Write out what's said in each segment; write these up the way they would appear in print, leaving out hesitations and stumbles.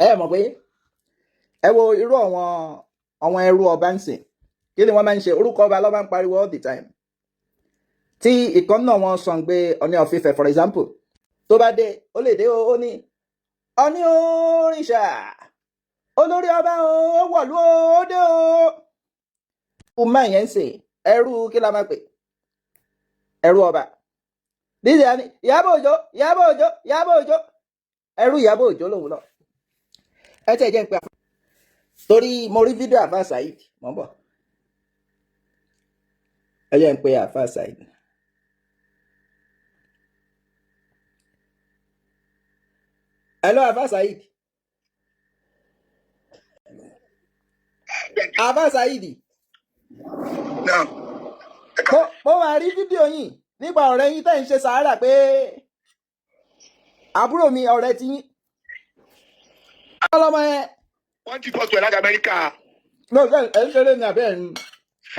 ẹ mọ̀ pé ẹ wo irú àwọn ẹrú ọba ń sìn kí ni wọ́n máa ń ṣe orúkọ ọba ló máa ń pariwo all the time tí ìkan náà wọn sàn gbé Ọọ̀ni of Ifẹ̀ for example tó bá dé ó lè dé ó ní Ọọ̀ni òrìṣà olórí ọba ó wọ̀lú ó dé ó máa yẹn ń sìn ẹrú kí la máa pè ẹrú ọba dídì á ní Ìyábọ̀ Òjó Ìyábọ̀ Òjó Ìyábọ̀ Òjó ẹrú Ìyábọ̀ Òjó lòun náà ẹ tẹ̀ jẹ́ ń pẹ́ torí mo rí fídíò àfáà Saheed mọ́ bọ̀ ẹ jẹ́ ń pẹ́ àfáà Saheed. Hello àfáà Saheed. àfáà Saheed. mo máa rí fídíò yìí nípa ọ̀rẹ́ yín tẹ́ ń ṣe sàárà pé àbúrò mi ọ̀rẹ́ ti yín. ọlọ́mọ yẹn. wọ́n ti tọ́jú ẹ̀ láti Amẹ́ríkà. no ẹ ń ṣeré ní abẹ́ ẹ̀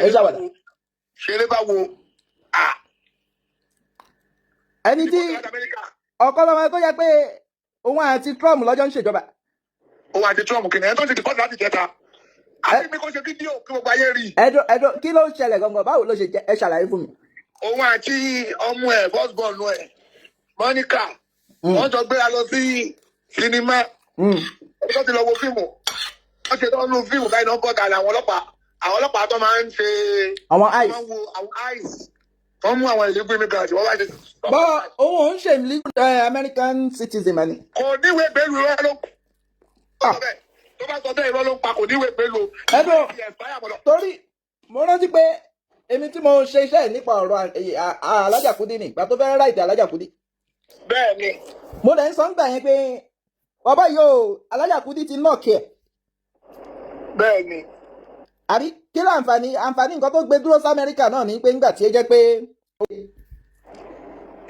ń ṣàwàdà. ṣeré bá wo. ẹni tí ọkọ lọ́mọ tó yẹ pé òun àti Trump lọ́jọ́ ń ṣèjọba. òun àti Trump kìnìún tó ti di kọ́ọ̀tù láti jẹta. àti mi kò ṣe fídíò kí gbogbo ayé rí. ẹ̀dọ̀ kí ló ń ṣẹlẹ̀ gangan báwo ló ṣe jẹ́ ẹ ṣàlàyé fún mi. òun àti ọmọ ẹ̀ first born ẹ̀ Monica wọ́n jọ gbéra lọ sí sinimá. wọ́n ti lọ wo fíìmù. wọ́n ṣe tó ń lo fíìmù báyìí náà bọ́ta àwọn ọlọ́pàá tó máa ń ṣe. àwọn eyes. wọ́n wo àwọn eyes. wọ́n mú àwọn ìlú gbémi gàdì wọ́n bá ṣe. bọ́ òun ò ń ṣe American citizen mani. kò níwèé bẹ́ẹ̀lù rẹ ló. tó bá sọ bẹ́ẹ̀ irọ́ ló ń pa kò níwèé bẹ́ẹ̀lù. ẹ̀dùn torí mo rántí pé èmi tí mo ṣe iṣẹ́ nípa ọ̀rọ̀ Alájà Kúdí ni ìgbà tó fẹ́ ráìtì Alájà Kúdí. bẹ́ẹ̀ ni. mo dẹ̀ ń sọ ń gbà yẹn pé bàbá yìí o Alájà Kúdí ti náà kí ẹ̀. bẹ́ẹ̀ ni. àbí kí ló àǹfààní nǹkan tó gbé dúró sí Amẹ́ríkà náà ní pé ńgbà tí ó jẹ́ pé.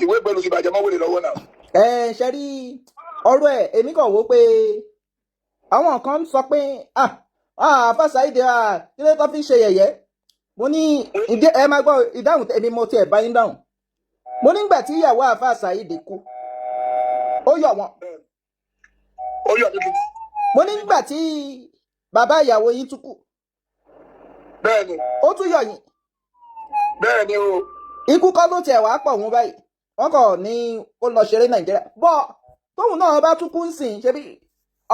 ìwé ìgbẹ́lu ti bàjẹ́ mọ́wé lọ́wọ́ náà. ṣe rí ọ̀rọ̀ ẹ̀ èmi kàn wò pé àwọn kan ń sọ pé àfáà Saheed kí ló tó fi ń ṣe yẹ̀yẹ́ mo ní ẹ máa gbọ́ ìdáhùn èmi mo tiẹ̀ bá yín dáhùn mo nígbà tí ìyàwó àfáà Saheed kú ó yọ̀ wọ́n. ó yọ̀ nínú. mo nígbà tí bàbá ìyàwó yín tún kú. bẹ́ẹ̀ni. ó tún yọ̀ yín. bẹ́ẹ̀ni o. ikú kọ́ ló tiẹ̀ wá pọ̀ wọn báyìí wọ́n kàn ní ó lọ ṣeré Nàìjíríà bọ́ tóun náà bá tún kú ń sìn ṣe bí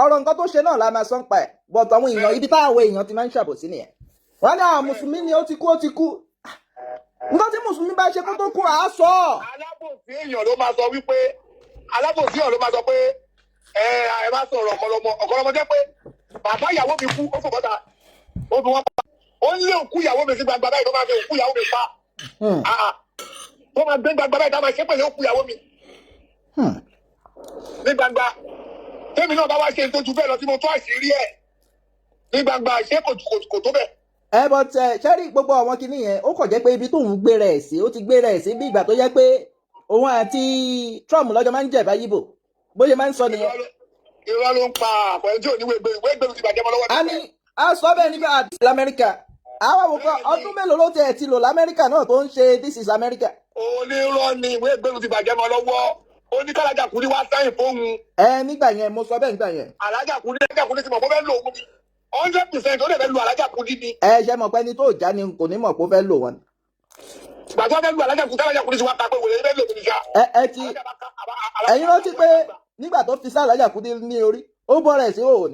ọ̀rọ̀ nǹkan tó ṣe náà la máa sọ ń pa ẹ̀ but àwọn èèyàn ibi táwọn èèyàn ti máa ń ṣàbòsí nìyẹn wọ́n ní àwọn mùsùlùmí ni ó ti kú nǹkan tí mùsùlùmí bá ṣe kó tó kú àá sọ. alábòsí èèyàn ló máa sọ wípé alábòsí èèyàn ló máa sọ pé ẹ má sọ̀rọ̀ ọ̀kọ̀lọmọ jẹ́ pé bàbá ìyàwó mi kú ó fò bọ́ta ó fi wọ́n pa ó ń lé òkú ìyàwó mi sí gbangba báyìí tó máa fi òkú ìyàwó mi pa tó máa gbé gbangba báyìí tó máa ṣe pèlè òkú ìyàwó mi ní gbangba tèmi náà bá wá ṣe tó ju bẹ́ẹ̀ lọ tí mo tó àṣírí ẹ̀ ní gbangba ṣé kò tó bẹ́ẹ̀. but ṣẹ́rí gbogbo àwọn kinní yẹn ó kàn jẹ́ pé ibi tóun gbé rẹ̀ sí ó ti gbé rẹ̀ sí bí ìgbà tó jẹ́ pé òun àti Trump lọ́jọ́ máa ń jẹ̀bá yíbò bóyá máa ń sọ nìyẹn. irọ́ ló ń pa àpẹẹrẹ tí ò ní ìwé ti bàjẹ́ mọ́ lọ́wọ́. a sọ bẹ́ẹ̀ nígbà àti lamẹ́ríkà àwọn àwòkọ́ ọdún mélòó ló tẹ̀ ti lò lamẹ́ríkà náà tó ń ṣe this is America. onírọ́ ni ìwé ìgbélu ti bàjẹ́ mọ́ lọ́wọ́ ó ní kálájà Kúdí wá sáyìn fóun. nígbà yẹn mo sọ bẹ́ẹ̀ nígbà yẹn. Alájà Kúdí ti mọ̀ kó fẹ́ lò ó ní 100% ó lè fẹ́ lu Alájà Kúdí ni. ṣe mọ̀ pé ẹni tó já ni kò ní mọ̀ kó fẹ́ lò wọn. ìgbà tó fẹ́ lu Alájà Kúdí ti wá ta pé wòlé fẹ́ lò ó ní sá. ẹ̀yin rántí pé nígbà tó fi sá Alájà Kúdí ní orí ó bọ́ rẹ̀ sí òun.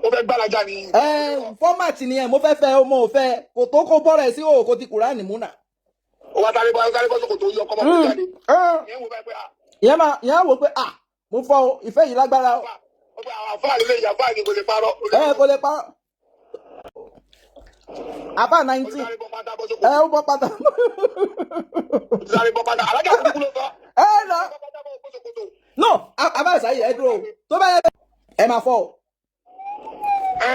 ó fẹ́ gbàlájà ni. fọ́màtì nìyẹn mo fẹ́ fẹ́ mo fẹ́ kò tó kó bọ́ rẹ̀ sí òun kò ti Kùránì múnà. ó wá sáré bọ́ sókò tó yọ kọ́mọ tó jáde. ìyẹn wò pé mo fọ ìfẹ́ yìí lágbára o. àfáà lè yà fáà ni kò lè parọ́. kò lè parọ́. àfáà 19 ó bọ́ pátá. Alájà Kúdí kú ló sọ. lọ. no àfáà Saheed ẹ dúró tó bá yẹ ẹ máa fọ.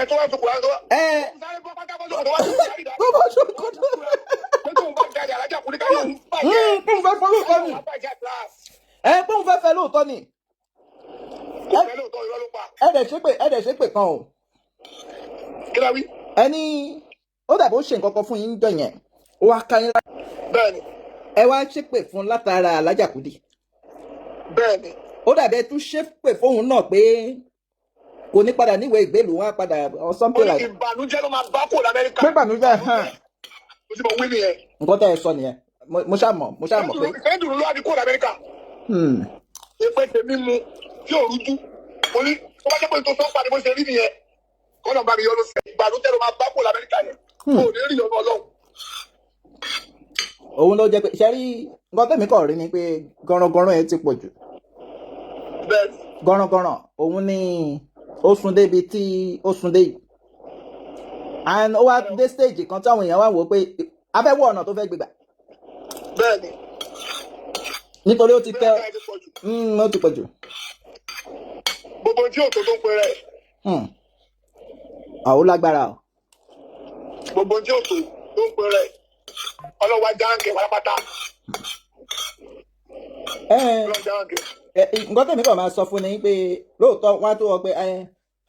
tó wá sùkúrú àti tó wá. tó bá sùkúrú. Alájà Kúdí ká yóò bàjẹ́. pọ́n fẹ́ lóòótọ́ ni. pọ́n fẹ́ lóòótọ́ ni. ẹ̀dẹ̀ ṣépè kan o. kí la wí. ẹni ó dàbí ó ṣe nǹkan kan fún yín jọ yẹn ó wá ká yín lára. bẹ́ẹ̀ni. ẹ wá ṣépè fún látara Alájà Kúdí. bẹ́ẹ̀ni. ó dàbí ẹ tún ṣépè fóun náà pé kò ní padà níwèé ìgbélùú wọn á padà or something like. ìbànújẹ́ ló máa bá kò lamẹ́ríkà. pé ìbànújẹ́ hàn. mo ti mọ̀ wí nìyẹn. nǹkan tẹ́ ẹ sọ nìyẹn mo ṣàmọ̀ pé. kẹ́hìndùn ló wá di kò lamẹ́ríkà. ìpè tèmi mu tí ò rújú mo ní tó bá jẹ́ pé tó sọ́n padì bó ṣe rí nìyẹn kọ́nà bá mi yọ ló sẹ́ ìbànújẹ́ ló máa bá kò lamẹ́ríkà yẹn kò ní rí ọ̀nà ọlọ́run. òun ló jẹ́ pé ṣe rí nǹkan tẹ̀mí kọ̀ rí ni pé gọ́rọ̀gọ́rọ̀ ẹ ti pọ̀ jù. bẹ́ẹ̀ni. gọ́rọ̀gọ́rọ̀ òun ni ó sún débi tí ó sún dé yìí and ó wá dé stage kan táwọn èèyàn wá wò ó pé abẹ́wọ̀ ọ̀nà tó fẹ́ gbégbà. bẹ́ẹ̀ni. nítorí ó ti tẹ́ ó ti pọ̀ jù. gbogbo tí òtò tó ń pè rẹ̀. àwọn lágbára o. gbogbo tí òtò tó ń pè rẹ̀ ọlọ́wà jáǹkì pátápátá. nǹkan tẹ̀mí kan máa sọ fún ni pé lóòótọ́ wọ́n á tó wọ pé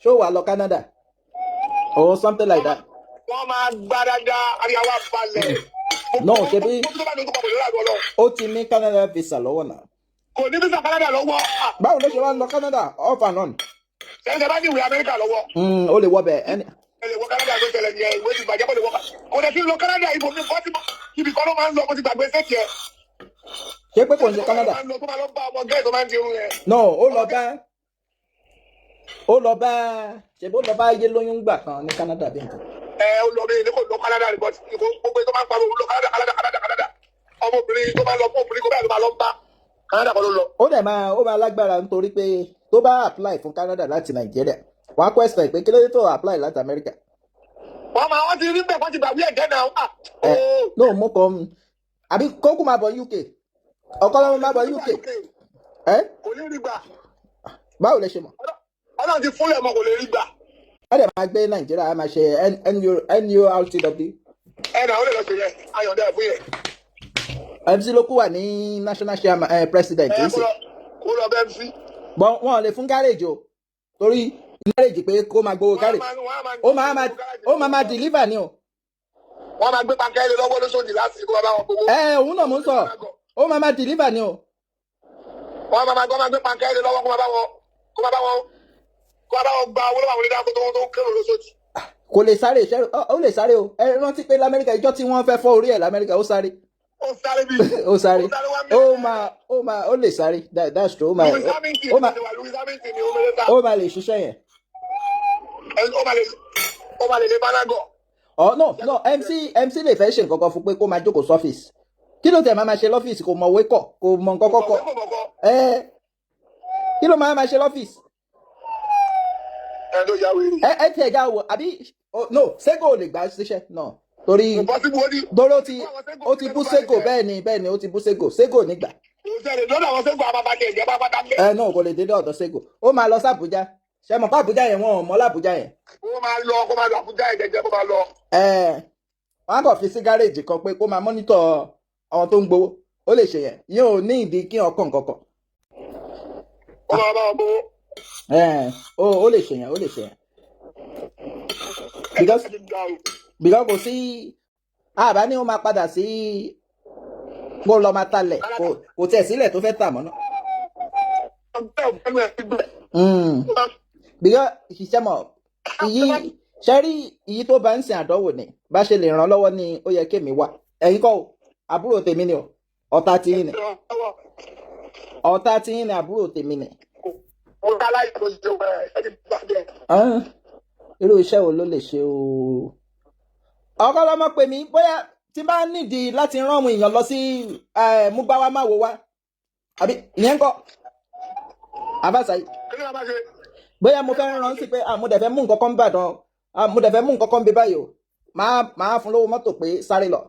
ṣó wà lọ Canada or something like that. wọ́n máa gbá dáadáa àríyáwá balẹ̀. no ṣe bí ó ti ní Canada visa lọ́wọ́ náà. kò ní visa Canada lọ́wọ́. báwo ló ṣe wá lọ Canada off and on. ṣe bá ní ìwé Amẹ́ríkà lọ́wọ́. ó lè wọ bẹ́ẹ̀ ẹni. ẹ lè wọ Canada ló ṣẹlẹ̀ ní ìwé ti bàjẹ́ kó lè wọ. kò lè fi lọ Canada ìbò mi kọ́ ibi kan ló máa ń lọ kó ti gbàgbé sẹ́ẹ̀tì ẹ̀. ṣé pé kò ń ṣe Canada. no ó lọ bá ṣèbó lọ bá yé lóyún gbà kan ní Canada bí nǹkan. ó lọ bí ní kò lọ Canada rẹ bọ́t gbogbo tó máa ń pariwo lọ Canada ọmọbìnrin tó máa lọ fún obìnrin kó báyìí ló máa lọ bá Canada kan ló lọ. ó máa lágbára nítorí pé tó bá apply fún Canada láti Nàìjíríà wọ́n á question pé kí ló dé tó apply láti America. wọ́n ti rí bẹ́ẹ̀ wọ́n ti gbàgbé ẹ̀jẹ̀ náà. no mo kàn àbí kókó máa bọ̀ UK Ọ̀kanlọ́mọ máa bọ̀ UK. kò ní rí gbà. báwo lẹ ṣe mọ̀. ọlọ́run ti fúnlẹ̀ mọ́ kò lè rí gbà. wọ́n dẹ̀ máa gbé Nàìjíríà á máa ṣe NURTW. ẹnà ó lè lọ sí yẹn ayọ̀dẹ ẹ̀fún yẹn. MC ló kú wà ní national chairman president. kó lọ bẹ́ẹ̀ MC. bọ́n wọn lè fún gáréèjì o torí gáréèjì pé kó máa gbowó gáréèjì ó máa deliver ni o. wọ́n máa gbé pankẹ́lẹ́ lọ́wọ́ lóṣòdì láti kó bá wọn gbowó. òun náà mò ń sọ ó máa deliver ni o. wọ́n máa gbé pankẹ́lẹ́ lọ́wọ́ kó bá wọn gba owó lọ́wọ́ àwọn onídàá tó ń kérò lóṣòdì. kò lè sáré iṣẹ́ ó lè sáré o ẹ rántí pé lamẹ́ríkà ìjọ tí wọ́n fẹ́ fọ́ orí ẹ̀ lamẹ́ríkà ó sáré. ó sáré ó lè sáré that's true ó máa lè ṣiṣẹ́ yẹn. ó máa lè lè bánágọ̀. no MC lè fẹ́ ṣe nǹkan kan fún pé kó máa jókòó sọ́fíìsì kí ló tẹ̀ máa ṣe lọ́fíìsì kò mọ̀wé kọ̀ kò mọ̀ nǹkan kọ́kọ́ kí ló máa ṣe lọ́fíìsì. ẹ tiẹ̀ já wò àbí no Sego ò lè gbà síṣẹ́ náà torí ó ti bú Sego bẹ́ẹ̀ ni ó ti bú Sego nígbà. náà kò lè dé ọ̀dọ̀ Sego ó máa lọ sí Àbújá ṣe mọ̀ pé Àbújá yẹn wọn ò mọ̀ l'Àbújá yẹn. kó máa lọ Àbújá yẹn jẹjẹ kó máa lọ. wọ́n á kàn fi sí gáréèjì kan pé kó máa mọ́nítọ̀ àwọn tó ń gbowó ó lè ṣe yẹn yóò ní ìdí kí ọkàn kankan. ó máa bá wọn gbowó. ó lè ṣe yẹn because kò sí àbá ní ó máa padà sí kó lọ máa talẹ̀ kò tẹ̀ sílẹ̀ tó fẹ́ tà mọ́ náà. because ìṣiṣẹ́ mọ̀ iyì tó bá ń sin àdánwò ni bá ṣe lè ràn lọ́wọ́ ni ó yẹ kémi wá ẹ̀yin kọ́ àbúrò tèmi ni o ọ̀tá tiyín ni àbúrò tèmi ni. irú iṣẹ́ wo ló lè ṣe o. Ọ̀kanlọ́mọ pè mí bóyá tí bá nídìí láti rán àwọn èèyàn lọ sí múgbáwá máa wò wá àbí ìyẹn ń kọ́ àbáṣáyé bóyá mo fẹ́ rán sí pé mo dẹ̀ fẹ́ mú nǹkan kan bàdàn mo dẹ̀ fẹ́ mú nǹkan kan bí báyìí o máa fún lówó mọ́tò pé sáré lọ.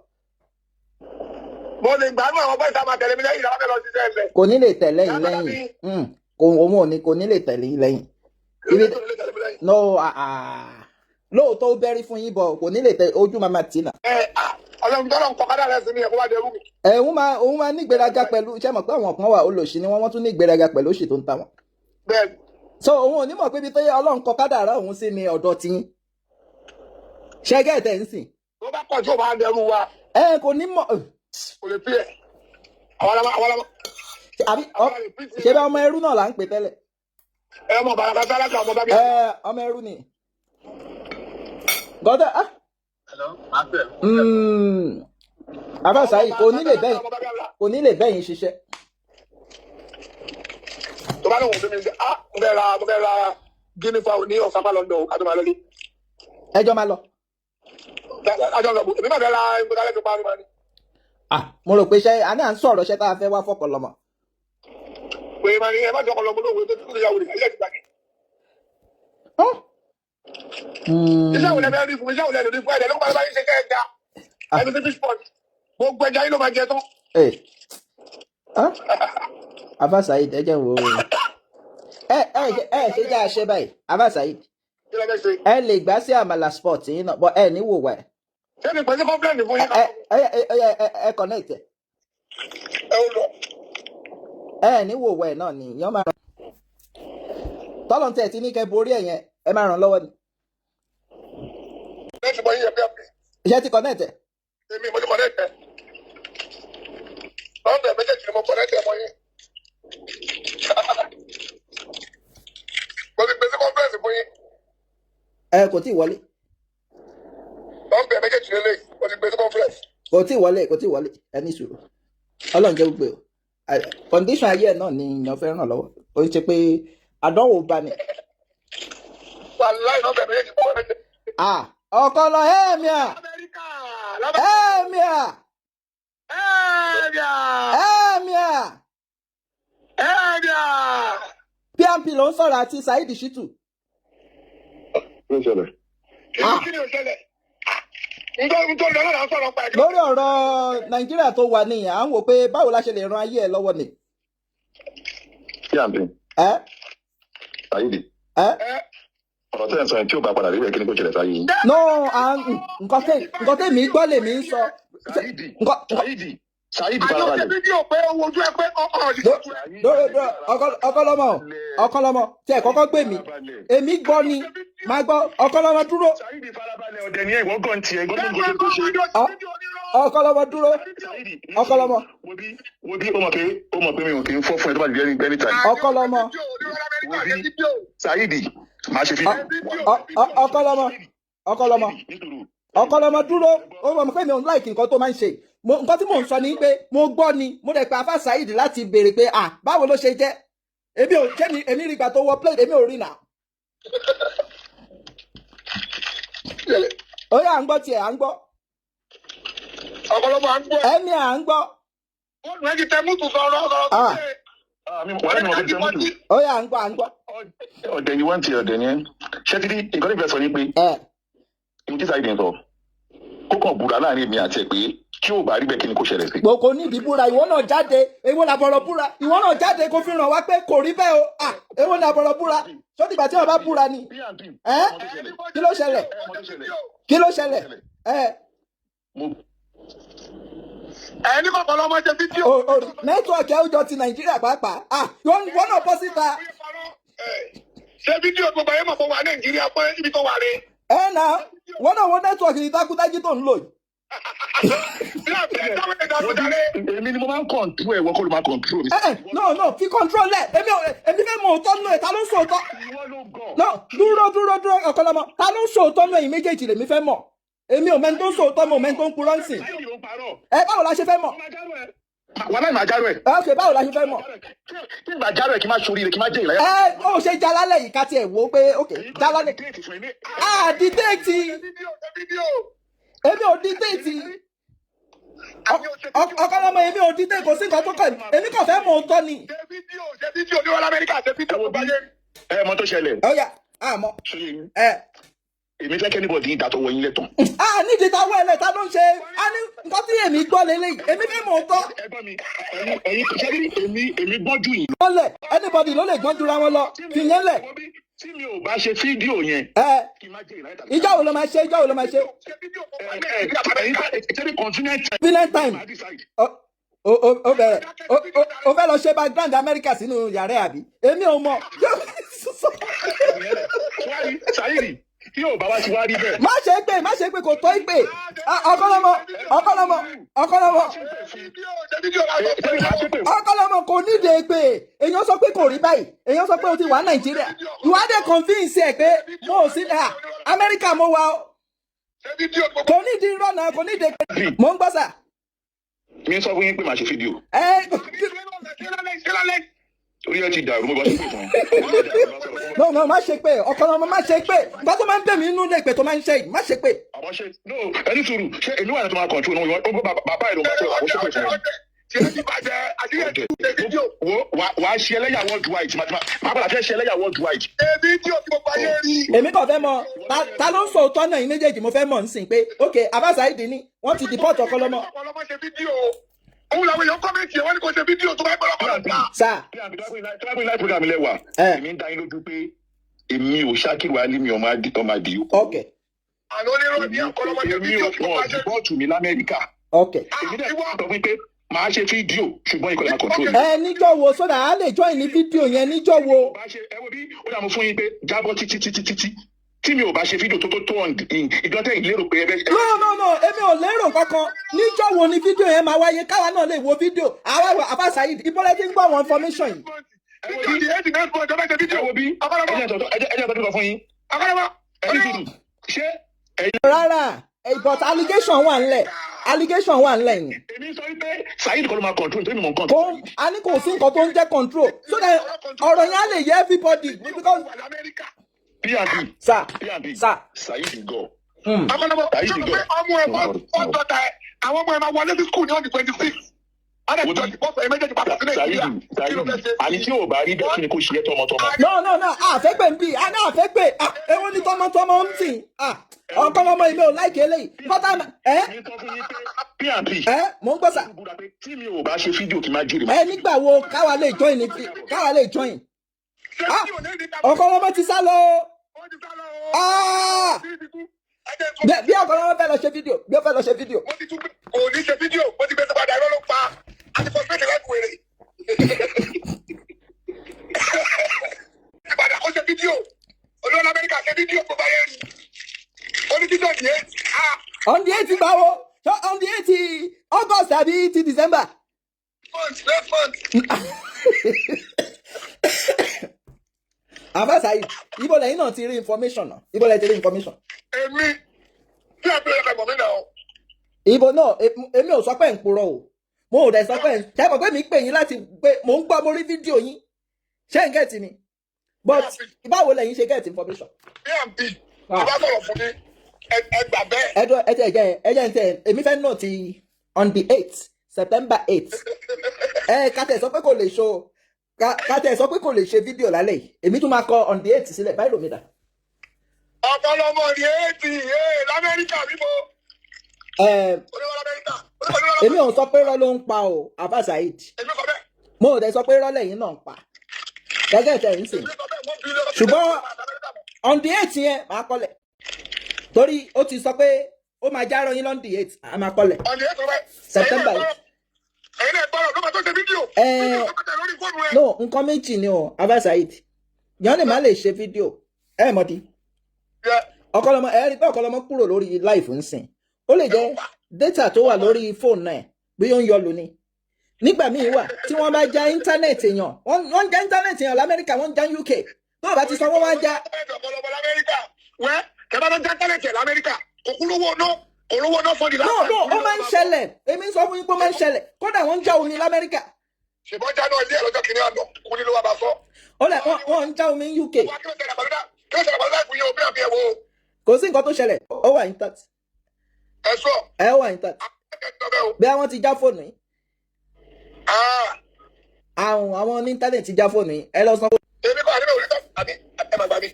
mo lè gbádùn àwọn bọ́ìsì àmà tẹ̀lé mi lẹ́yìn ìdáwọ́ lọ sí sẹ́ẹ̀lẹ̀. kò ní lè tẹ̀lé yín lẹ́yìn kò ní lè tẹ̀lé yín lẹ́yìn. no lóòótọ́ ó bẹ́rí fún yín bọ̀ kò ní lè tẹ ojú máa tì náà. Ọlọ́run tọ́lọ̀ ń kọ́ kádà rẹ̀ sí ni ẹ̀kọ́ wá dẹrú mi. òun máa ní ìgbéraga pẹ̀lú iṣẹ́ mọ̀ pé àwọn kan wà olòṣì ni wọ́n tún ní ìgbéraga pẹ̀lú òṣì tó ń ta wọn. bẹ́ẹ̀ni. so òun ò ní mọ̀ pé ibi tó yẹ Ọlọ́run kọ kádà rẹ̀ òun sí ni ọ̀dọ̀ tí yín. ṣẹ́gẹ́ tẹ̀ ń sìn. tó bá pọ̀ tí ó máa dẹrú wa. kò ní mọ̀. kò lè pè é àwọn ọmọ ṣe bá ọmọ ẹrú náà là ń pè tẹ́lẹ̀. ẹ mọ̀ bàrà kátà láti ọmọ bàbá. ọmọ ẹrú ni gọ́dọ̀ Abasayi kò ní lè bẹ́yìn ṣiṣẹ́. tó bá lóun fún mi mo fẹ́ ra guinea fowl ní ọ̀sán pálọ̀ ńdọ̀ kájọ máa lọ ní. ẹjọ́ máa lọ. àjọ lọ èmi máa fẹ́ ra ìgbọ́dálẹ́ tó parí máa ní. mo rò pé àní à ń sọ̀rọ̀ ṣẹ́ tá a fẹ́ wá fọ́pọ̀lọmọ. pé máa ní ẹ má jọ ọpọlọmọ lóòwe tó tó yàwó rẹ̀ ayé ìgbà kí. iṣẹ́ òun lẹ́bẹ̀ẹ́ rí fún iṣẹ́ òun lẹ́nu rí fún ẹ̀dẹ̀ ló parí báyìí ṣe kẹ́ ẹ̀ ga ẹni tí fish pond gbogbo ẹja yìí ló máa jẹ tán. Abasayi ẹ jẹ́ wo ṣe jẹ́ àṣẹ báyìí Abasayi ẹ lè gbá sí àmàlà sport yìí náà bọ́ ẹ ní wò wá ẹ. ṣé ni pẹ̀lú kọ́ńpléǹtì fún yín ká. ẹ connect ẹ. ẹ ó lọ. ẹ ní wò wá ẹ náà ni ìyọ́n máa ràn. tọ́lọ́ntẹ̀ tí ní kẹ́ borí ẹ̀ yẹn ẹ máa ràn lọ́wọ́ ni. ẹ ti mọ yín ẹ bí àpè. iṣẹ́ ti connect ẹ. èmi mo ti connect ẹ. lọ́ọ̀dẹ̀ méjèèjì ni mo connect ẹ mọ yín. mo ti gbé sí kọ́ńpléǹtì fún yín. Kò tí ì wọlé. lọ́ọ̀dẹ̀ méjèèjì lélẹ̀ mo ti gbé sí kọ́ńpléǹtì. kò tí ì wọlé ẹ ní sùúrù Ọlọ́run jẹ́ gbogbo condition ayé ẹ̀ náà ni èèyàn fẹ́ ràn lọ́wọ́ ó ń ṣe pé àdánwò bá ní. wàláì lọ́ọ̀dẹ̀ méjèèjì kọ́ ẹ̀. ọ̀kọ̀lọ ẹ̀ẹ́mìà PMP ló ń sọ̀rọ̀ àti Saheed Shittu. kí ni ó ṣẹlẹ̀? nítorí ọlọ́run à ń sọ̀rọ̀ pa ẹ̀jẹ̀. lórí ọ̀rọ̀ Nàìjíríà tó wà ní à ń wò pé báwo la ṣe lè ran ayé ẹ̀ lọ́wọ́ ni. PMP. Saheed. ọ̀rọ̀ tẹ́ ẹ̀ sọ yẹn tí ó bá padà rí rẹ̀ kí ni kò ṣẹlẹ̀ sáyé. no nǹkan tèmi gbọ́ lèmi ń sọ. Saheed farabalẹ̀. àjọ fídíò pé owó ojú ẹ pé Ọ̀kọ́lọ́mọ tí ẹ kọ́kọ́ gbé mi èmi gbọ́ ni máa gbọ́ Ọ̀kọ́lọ́mọ dúró. Saheed farabalẹ̀ ọ̀dẹ̀ ni ẹ̀wọ̀n gan tiẹ̀ gbọ́dọ̀ gbọ́dọ̀ tó ṣe. Ọ̀kọ́lọ́mọ dúró. Ọ̀kọ́lọ́mọ. wo bí ó mọ̀ pé mi ò kì í fọ́ fún ẹ tó bá di very very time. Ọ̀kọ́lọ́mọ. wo bí Saheed máa ṣe fídíò. Ọ̀kọ́lọ́mọ dúró ó mọ̀ pé mi ò ń láìkì nǹkan tó máa ń ṣe nǹkan tí mò ń sọ ni pé mo gbọ́ ni mo dẹ̀ pé afá Saheed láti béèrè pé báwo ló ṣe jẹ́ èmi rí ìgbà tó wọ plate èmi ò rí nà. ó yà ń gbọ́ tiẹ̀ à ń gbọ́. Ọ̀kọ́lọ́mọ à ń gbọ́. ẹ̀mí à ń gbọ́. ó nù ẹ́ ti tẹ mútù sọ̀rọ̀ tó ṣe. ó yà ń gbọ́ à ń gbọ́. ọ̀dẹ̀ ni wọ́n ti ọ̀dẹ̀ ni ṣé ti di nǹkan tó fẹ́ sọ ni pé ìdí Saheed ń sọ kókàn búra láàrin èmi àti ẹ̀ pé tí ò bá rí bẹ́ẹ̀ kí ni kò ṣẹlẹ̀ sí. gbogbo níbi búra ìwọ náà jáde èwo làbọ̀rọ̀ búra ìwọ náà jáde kó fi ràn wá pé kò rí bẹ́ẹ̀ o èwo làbọ̀rọ̀ búra sọ́dìgbà tí wọ́n bá búra ni. kí ló ṣẹlẹ̀ ẹni kọ̀ọ̀kan lọ́mọ ṣe fídíò. nẹ́tíwọ̀kì àwùjọ ti Nàìjíríà pàápàá wọ́n náà bọ́ síta. ṣé fídíò gbogbo ayé mọ̀ fún wa Nàìjíríà pé ibi tó wà rè. wọ́n náà wọ́n nẹ́tíwọ̀kì ní takutájí tó ń lò yìí. èmi ni mo máa ń kọ̀ǹtú ẹ̀ wọ́n kọ́ ló máa kọ̀ǹtú mi. no fi control ẹ̀ èmi fẹ́ mọ òótọ́ nù ẹ̀ ta ló ń sọ òótọ́. no dúró Ọ̀kọ́lọ́mọ ta ló ń sọ òótọ́ nù ẹ̀yin méjèèjì lèmi fẹ́ mọ̀ èmi ò mẹ́ni tó ń sọ òótọ́ mi ò mẹ́ni tó ń purọ́ ǹsìn. Báwo la ṣe fẹ́ mọ̀. wàhálà ìmọ̀ àjárò ẹ̀. ok báwo la ṣe fẹ́ mọ̀. kí ìgbà àjárò ẹ̀ kí n má ṣoríire kí n má jẹ́ ìlàyà. ó ṣe jalálẹ̀ yìí ká tiẹ̀ wò ó pé ok jalálẹ̀. dídéètì èmi ò dídéètì Ọ̀kọ́lọ́mọ èmi ò dídé kò sí nǹkan tó kàn èmi kàn fẹ́ mọ̀ òótọ́ ni. ṣe fídíò ní wọn Amẹ́ríkà ṣe fídíò tó bá yé. mọ tó ṣẹlẹ̀. ọ̀yà àmọ́. èmi fẹ́ kẹ́ni bọ̀dì ìdàtọ̀ wọ yín lẹ́tàn. nídìí táwọn ẹlẹ́ta ló ń ṣe nǹkan tí èmi gbọ́ lélẹ́yìí èmi fẹ́ mọ̀ òótọ́. ẹ̀gbọ́n mi ẹ̀yin ṣẹ́rí èmi gbọ́ jù yín. lọ́lẹ̀ anybody ló lè gbọ́n jura wọn lọ fi yẹn lẹ̀. tí mi ò bá ṣe fídíò yẹn. ìjọ wo ló máa ṣe convenient time. ó bẹ̀rẹ̀ ó fẹ́ lọ ṣe background America sínú yàrá àbí èmi ò mọ̀. Saheed tí yóò bá wá ti wá rí bẹ́ẹ̀. má ṣe pé kò tó ìpè. Ọ̀kọ́lọ́mọ Ọkọlọmọ kò nídìí pé èèyàn sọ pé kò rí báyìí èèyàn sọ pé o ti wà Nàìjíríà ìwádìí convince ẹ pé mo ò sí Amẹ́ríkà mo wà ó kò nídìí rọ́nà kò nídìí pé mo ń gbọ́ sà. mi sọ fún yín pé màá ṣe fídíò. orí ẹ ti dàrú mo bá ṣe pé fún un. no má ṣe pé Ọkọlọmọ má ṣe pé nǹkan tó máa ń bẹ̀ mí nínú ilé ìpè tó máa ń ṣe yìí má ṣe pé. àwọn ṣe no ẹni sùúrù ṣé èmi wà ní tó máa control náà ó bàbá ẹ̀ ló máa ṣe àwọn ṣe pé fún un. wà á ṣe ẹlẹ́yà worldwide máa bàbá fẹ́ ṣe ẹlẹ́yà worldwide. èmi kàn fẹ́ mọ̀ ta ló ń sọ òótọ́ náà yín méjèèjì mo fẹ́ mọ̀ nísìnyí pé ok Saheed ni wọ́n ti deport Ọkọlọmọ. òun làwọn èèyàn kọ́mẹ́ntì ẹ̀ wọ́n ní kò ṣe fídíò tó bá gbọ́dọ̀ kọ́lọ̀ ta. sá. tíwájú láì program lẹ́wà èmi ń dá yín lójú pé èmi ò Ṣakiru Alimi ọmọ àdìyó. ok. àná onírọ̀ ní Ọkọlọmọ ṣe fídíò tó bá jẹ́. bọ́ọ̀tù mi l'Amẹ́ríkà. ok. èmi dẹ̀ sọ fún pé màá ṣe fídíò ṣùgbọ́n ìkọlẹ̀ máa control mi. níjọ́ wo sódà á lè join ní fídíò yẹn níjọ́ wo. ẹ wo bí ó dà mú fún yín pé jábọ́ títí tí mi ò bá ṣe fídíò tó ìjọ́tẹ̀ ìlérò pé ẹ bẹ́. no èmi ò lérò kankan níjọ́ wo ni fídíò yẹn máa wáyé káwa náà lè wo fídíò àwa Saheed ìbọ̀lẹ̀ tí ń gbọ́ àwọn information yìí. ẹ wo bí ẹjẹ tó dúró fún yín. ṣé rárá but allegation wà ńlẹ̀ yìí. èmi sọ wípé Saheed kọ́ ló máa control nítorí mi mò ń control. a ní kò sí nǹkan tó ń jẹ́ control so that ọ̀rọ̀ yẹn á lè yẹ everybody because. P&P Saheed go. Ọmọ ẹ̀ bọ́ta ẹ̀ àwọn ọmọ ẹ̀ máa wọlé sí school ní ọdún 26. Àní tí ò bá rí bẹ́ẹ̀ kí ni kò ṣe é tọmọtọmọ. no àfẹ́gbẹ́ ń bì àná àfẹ́gbẹ́ ewu ni tọmọtọmọ ń tì Ọkọlọmọ ilé ò láìké eléyìí bọ́tà P&P mò ń gbọ́ sà. tí mi ò bá ṣe fídíò kí n máa jírí. nígbà wo káwa lè join Ọkọlọmọ ti sá lọ. bí Ọkọlọmọ fẹ́ lọ ṣe fídíò kò ní ṣe fídíò mo ti gbé tó padà irọ́ ló pa àti fọ́sítẹ́ẹ̀tì láì wèrè. ìbàdàn kó ṣe fídíò olóòlù Amẹ́ríkà ṣe fídíò kó bá yẹn rí onídìjọ́ ní ẹ̀. on the 8th báwo on the 8th August àbí ti December. next month. Saheed ibo lẹ́yìn náà ti rí information náà ibo lẹ́yìn ti rí information. èmi tí a bẹ̀rẹ̀ kàgbọ̀n mi náà. ibo náà èmi ò sọ pé ń purọ́ o mo ò dẹ̀ sọ pé ṣẹ́kọ̀ pé mi pè yín láti pé mò ń gbọ́ mo rí fídíò yín ṣé ń gẹ̀ẹ́tì mi but báwo lẹ́yìn ṣe gẹ̀ẹ́tì information. P&P ìbá sọ̀rọ̀ fún mi ẹgbà bẹ́ẹ̀. ẹjẹ ń tẹ èmi fẹ́ náà ti on the 8th September 8th kátẹ́ sọ pé kò lè show kátẹ́ sọ pé kò lè ṣe fídíò lálẹ́ yìí èmi tún máa kọ on the 8th sílẹ̀ báyìí lómi dà. Ọkọlọmọ ní 8th l'Amẹ́ríkà bíbo. èmi ò sọ pé irọ́ ló ń pa o Saheed mo ò dẹ̀ sọ pé irọ́ lẹ́yìn náà ń pa gẹ́gẹ́ tẹ̀ ń sìn ṣùgbọ́n on the 8th yẹn máa kọ́lẹ̀ torí ó ti sọ pé ó máa já rọyìn on the 8th a máa kọ́lẹ̀ September 8th. ẹ̀yin náà gbọ́dọ̀ ló máa tó ṣe fídíò. no nǹkan méjì ni o Saheed yẹn lè má lè ṣe fídíò mọ̀dí Ọkọlọmọ rí pé Ọkọlọmọ kúrò lórí láìfù ń sìn ó lè jẹ́ data tó wà lórí fóònù náà bí ó ń yọ lónìí nígbà míì wà tí wọ́n bá já íńtánẹ́ẹ̀tì èèyàn wọ́n já íńtánẹ́ẹ̀tì èèyàn l'Amẹ́ríkà wọ́n já UK tó o bá ti sọ wọ́n wá já. Ọkọlọmọ l'Amẹ́ríkà wẹ́ kẹ́bá tó já íńtánẹ́ẹ̀tì l'Amẹ́ríkà kò kúlówó náà fọ́ọ̀dì láti. no ó máa ń ṣẹlẹ̀ èmi sọ fún yín pé ó máa ń ṣẹlẹ̀ kódà wọ́n ń já omi l'Amẹ́ríkà. ṣùgbọ́n já náà ilé ẹ̀ lọ́jọ́ kìíní àná kú nílò wa bá sọ. wọ́n ń já omi ní UK. kò sí nǹkan tó ṣẹlẹ̀ ó wà intact. ẹ wà intact. bí àwọn ti já fóònù yìí. àwọn ní íńtánẹ̀tì ti já fóònù yìí ẹ lọ sanwó. èmi kọ́ àdébẹ̀ òrìṣà àbí ẹ máa gbà mí.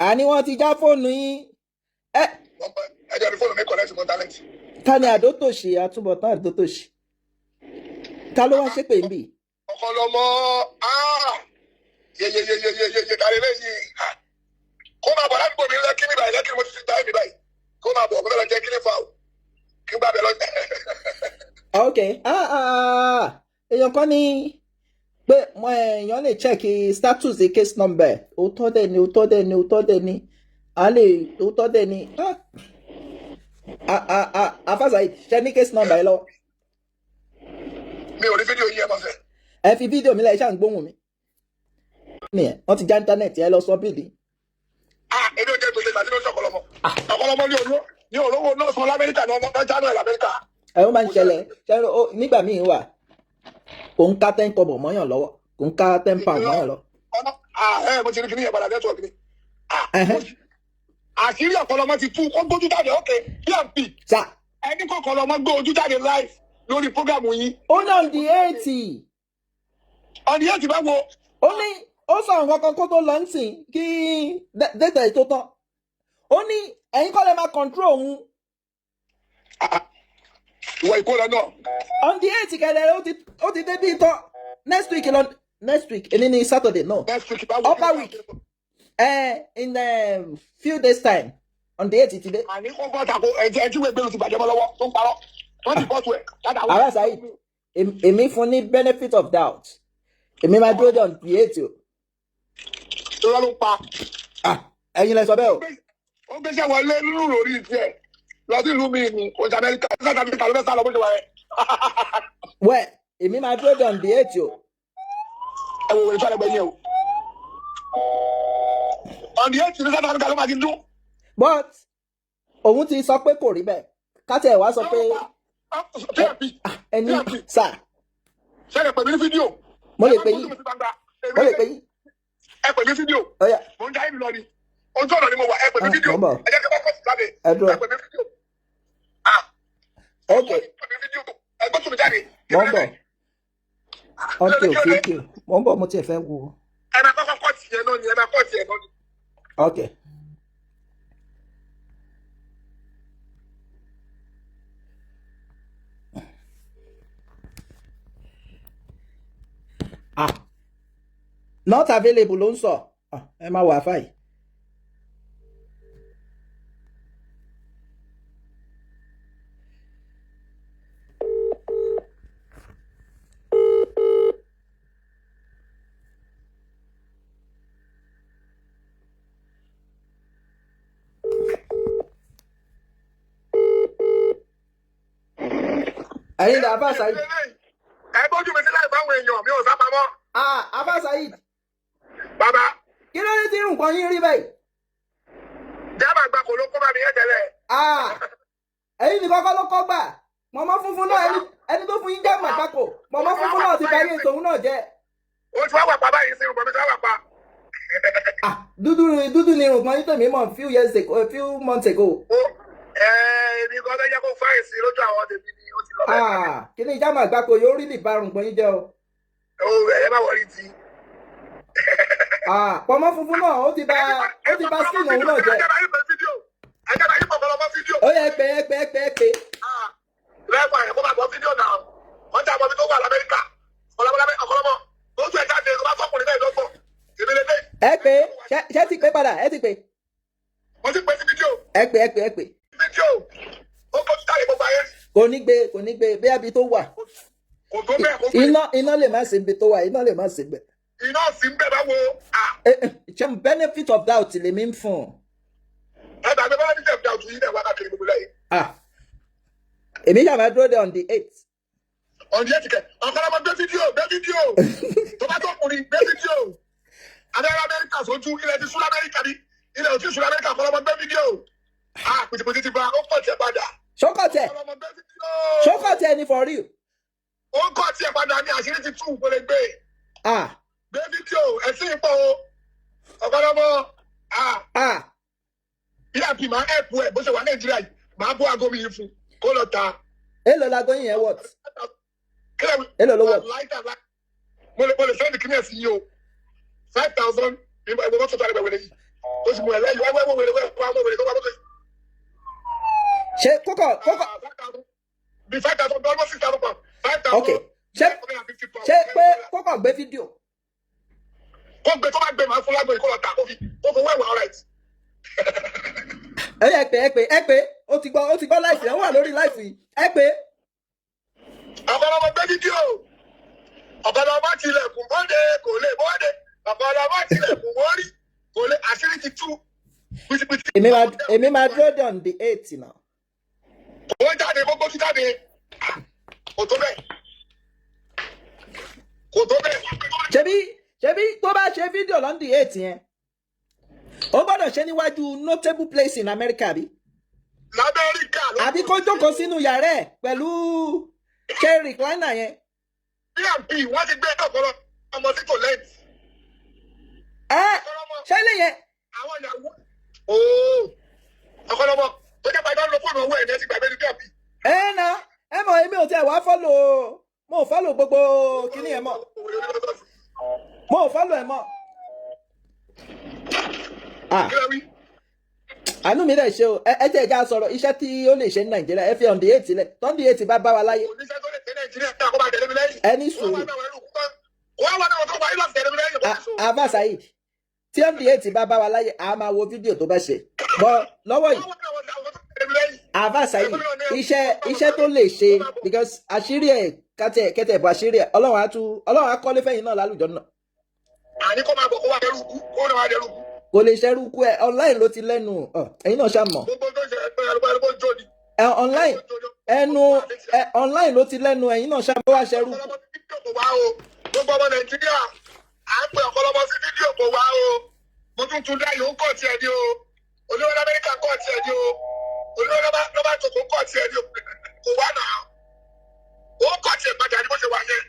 àní wọ́n ti já fóònù yìí. ẹ jẹ́ ní fóònù mi kọ̀lẹ́tì mọ́ tálẹ́ǹtì. ta ni àdótòṣì àtúbọ̀tán àdótòṣì ta ló wá ṣépè ń bì. Ọkọlọmọ yeyeyeyeye kàrí lẹ́yìn kó máa bọ̀ láti bò mí lẹ́kí ní báyìí lẹ́kí mo ti dá mi báyìí kó máa bọ̀ kó lọ jẹ́ kí ní fa o kí n gbà bẹ̀ lọ. ok èèyàn kan ní pé èèyàn lè check status the case number òótọ́ dẹ̀ ni a lè òótọ́ dẹ̀ ni Saheed, ṣe ní case number ẹ lọ. Mi ò rí fídíò yìí ẹ mọ̀ sẹ́. Ẹ fi fídíò mi lẹ̀ ṣáà ń gbóhùn mi. Nìyẹn, wọ́n ti já íńtánẹ́ẹ̀tì ẹ lọ sọ bíìlì. Èmi ò jẹ́ gbèsè ìgbà tí ló ń ṣọ̀kọ̀lọ́mọ. Ọ̀kọ̀lọ́mọ ní olówó náà sọ l'Amẹ́ríkà ní ọmọ jáná ẹ̀ l'Amẹ́ríkà. Ẹ ó máa ń ṣẹlẹ̀ nígbà míì wà kò ń ká 10 kọ́bọ̀ mọ́yàn lọ́wọ́ kò ń ká 10 pound mọ́yàn lọ. Mo ti rí kíní yẹn padà nẹ́tíwọ̀kì ni. Àṣírí ọ̀kọ̀lọ́mọ ti tú ó gbójú jáde ókè PMP. Ẹni kọ̀kọ̀lọ́mọ gbé ojú jáde live lórí prógámù yín. Ó ní on the 80. On the 80 báwo. Ó ní ó sọ nǹkan kan kó tó lọ ń sìn kí data ètò tán. Ó ní ẹ̀yin kọ́ lè máa control òun. Ìwọ ìkórè náà. On the 80 kẹ̀lẹ́ ó ti dé bí tán. Next week èní ni Saturday no. Next week báwo. Upper week. In few days time on the 80 today. Àní kó bọ́ tako ẹ̀jẹ̀ ìwé gbèrú ti bàjẹ́ mọ́ lọ́wọ́ tó ń parọ́. Wọ́n ti bọ́ tu ẹ̀. Ara Saheed, èmi fún ní benefit of doubt. Èmi máa dúró dé on the 80 o. Irọ́ ló pa. Ẹ̀yin lẹ sọ bẹ́ẹ̀ o. Ó gbéṣẹ́ wọlé nínú lórí ìfẹ́ lọ sí ìlú mi ní oṣù Amẹ́ríkà South Africa ló fẹ́ sá lọ bó ṣe wà yẹn. Wẹ́ẹ̀ èmi máa dúró dé on the 80 o. Ẹ wo ìfẹ́ ẹgbẹ́ yẹn o. On the 80 ní South Africa ló máa ti dún. But òun ti sọ pé kò rí bẹ́ẹ̀ kátẹ́ ẹ̀ wá sọ pé ẹni sà. Ṣé ẹ pè mí ní fídíò? Mo lè pè yín. Ẹ pè mí fídíò. Mo ń dá ìlú lọ ni. Ojú ọ̀nà ni mo wà. Ẹ pè mí fídíò. Ẹ jẹ́ kí wọ́n kọ́ sí jáde. Ẹ pè mí fídíò. Ok. Ẹ gbọ́ tún mi jáde. Mo ń bọ̀. Ok. Mo ń bọ̀ mo tiẹ̀ fẹ́ wo. Ẹ máa kọ́kọ́ kọ́ tiẹ̀ náà ni. Ẹ máa kọ́ tiẹ̀ náà ni. Ok. Not available ló ń sọ. Ẹ máa wà fáì. Ẹ̀yin dà Abba Saheed. Ẹ gbójú mi sí láì báwọn èèyàn mi ò sá pamọ́. Abba Saheed. Bàbá. Kí ló dé tí nǹkan yín rí báyìí? Jábà gba kò ló kó bá mi yẹn tẹ́lẹ̀. Ẹ̀yin ní kọ́kọ́ ló kọ́ gbà. Mọ̀mọ́ funfun náà ẹni tó fún yín jẹ́ màgbákò. Mọ̀mọ́ funfun náà ti parí ètò òun náà jẹ́. O ti wá wà pa báyìí sí ìrùbọ̀n mi ti wá wà pa. Dúdú ni irùngbọ̀n yín tèmi mọ̀ few months ago. Èmi kan tó yẹ kó fáyì sí lójú àwọn tèmi ni ó ti lọ bẹ́ẹ̀. Kí ni ìjà màgbákò yóò rí lè bá irùngbọ̀n yín jẹ́ o. Ẹ má wọrí ti. Pọ̀mọ́ funfun náà ó ti bà skin òun náà jẹ́. Ẹjẹ́ yìí pọ̀pọ̀ lọ́mọ fídíò. Ó yẹ pé. Lẹ́gbà ẹ̀ kó bá gbọ́ fídíò náà. Wọ́n jẹ́ àmọ́ mi tó wà l'Amẹ́ríkà. Ọ̀kọ́lọ́mọ tó tún ẹ̀ka dé bá fọ́kùnrin náà lọ́gbọ̀n. Èmi lè dé. Ẹ pé ṣé ti pé padà ẹ ti pé. Mo ti pè sí fídíò. Ẹ pé. Fídíò. Ó kọ́ sí táyé gbogbo ayé. Kò ní gbé bí abi tó wà. Kò tó bẹ́ẹ̀ kó gbé. Iná lè má ṣe ibi tó wà iná lè má ṣe bẹ̀. Iná sì ń bẹ̀ báwo. Ṣé benefit of doubt lèmi ń fún un. Ẹ gbàgbé bá ní tẹ̀síà òtún yìí náà wá káàkiri gbogbo lẹ́yìn. Èmi yàrá dúró de on the 8th. On the 8th kẹ ọ̀kọ́lọ́mọ gbé fídíò tó bá tọkùnrin gbé fídíò abẹ́rẹ́ Amẹ́ríkà sójú ilẹ̀ ti sún Amẹ́ríkà ní ilẹ̀ òtí sún Amẹ́ríkà ọ̀kọ́lọ́mọ gbé fídíò pìtìpìtì ti ba ó kọ̀ tiẹ̀ padà. Ṣókọ̀tẹ̀ ni for real. Ó kọ̀ tiẹ̀ padà ní àṣírí ti tú kó lè gbé. Gbé fídíò ẹ̀sìn ipò ọ̀kọ́lọ́mọ PMP máa ẹ̀pù ẹ̀ bó ṣe wà Nàìjíríà yìí máa bó aago mi yìí fún kó lọ ta. Èlò lago yín yẹn what? Èlò ló what? Mo lè sẹ́ndì kíní ẹ̀sìn yìí o 5,000 ìwé mọ́tò tó àgbẹ̀ wẹ̀lẹ̀ yìí ó sì mú ẹ̀ lẹ́yìn wẹ́wẹ́ wẹ̀lẹ̀ tó wà mọ́tò yìí. Ṣé kókò bí 5,000 almost 6,000 pounds 5,000. Ok ṣé pé kókò gbé fídíò. Kó gbé tó bá gbé màá fún lágbèrè kó lọ tà kó fi wẹ́wẹ́ all right. Ẹ pé ó ti gbọ́ láìsí ẹ wà lórí láìsí ẹ pé. Ọ̀kọ́lọ́mọ gbé fídíò ọ̀kọ́lọ́mọ tilẹ̀kùn bóde kò lè bóde ọ̀kọ́lọ́mọ tilẹ̀kùn wọ́rí kò lè àṣírí ti tú. Èmi máa dúró dé on the 8th náà. Ó jáde gbogbo tún jáde. Kò tó bẹ́ẹ̀. Kò tó bẹ́ẹ̀. Ṣebí tó bá ṣe fídíò lọ́ndì 8 yẹn. Ó gbọ́dọ̀ ṣe níwájú notable place in America bí. L'Amẹ́ríkà. Àbí kó jókòó sínú yàrá ẹ̀ pẹ̀lú chair recliner yẹn. P&P wọ́n ti gbé ọ̀pọ̀lọpọ̀ ọmọ sí tò lẹ́yìn. Ṣé lè yẹn? Àwọn ìyàwó. Ọ̀pọ̀lọpọ̀ tó jẹ́ pàdé lọ fóònù owó ẹ̀ ní ẹ ti gbàgbé ní P&P. Ẹ mọ̀ èmi ò tiẹ̀ wá follow. Mo ò follow gbogbo kíní ẹ̀ mọ̀. Mo ò follow ẹ̀ mọ̀. Àánú mi dẹ̀ ṣe o. Ẹ jẹ́ ìjà sọ̀rọ̀ iṣẹ́ tí ó lè ṣe ní Nàìjíríà. Ẹ fi on the 8 sílẹ̀. Tọ́n the 8 bá bá wa láyé. Oníṣẹ́ tó lè ṣe Nàìjíríà tí a kò bá tẹ̀lé mi lẹ́yìn. Ẹni sùúrù. Wọ́n wá náà tó wáyé lọ́sẹ̀ tẹ̀lé mi lẹ́yìn. Ava Saheed. Tí on the 8 bá bá wa láyé, a máa wo fídíò tó bá ṣe. Bọ́ lọ́wọ́ yìí. Ava Saheed. Iṣẹ́ tó lè ṣe because àṣírí ẹ̀ kẹtẹ̀ bọ̀ àṣírí ẹ̀. Ọlọ́run á kọ́lé fẹ́yìn náà lálùjọ náà. Àní kó máa bọ̀ kó wá dẹrù kú. Kó náà wá dẹrù kú. Kò lè ṣerú kú ẹ online ló ti lẹ́nu ẹ̀yin náà ṣá mọ̀. Gbogbo tó ṣe ẹgbẹ́ jó ni. Online ló ti lẹ́nu ẹ̀yin náà ṣá mọ̀ wá ṣerú. Gbogbo ọmọ Nàìjíríà à ń pè ọ̀pọ̀lọpọ̀ sí fídíò kò wá o. Mo tún tún dáyò ń kọ̀ tiẹ̀ ni o. Olówó Amẹ́ríkà kọ̀ tiẹ̀ ni o. Olówó lọ́ba tòkó kọ̀ tiẹ̀ ni o. Kò wá náà. Ó kọ̀ tiẹ̀ padà ní bó ṣe wà yẹn.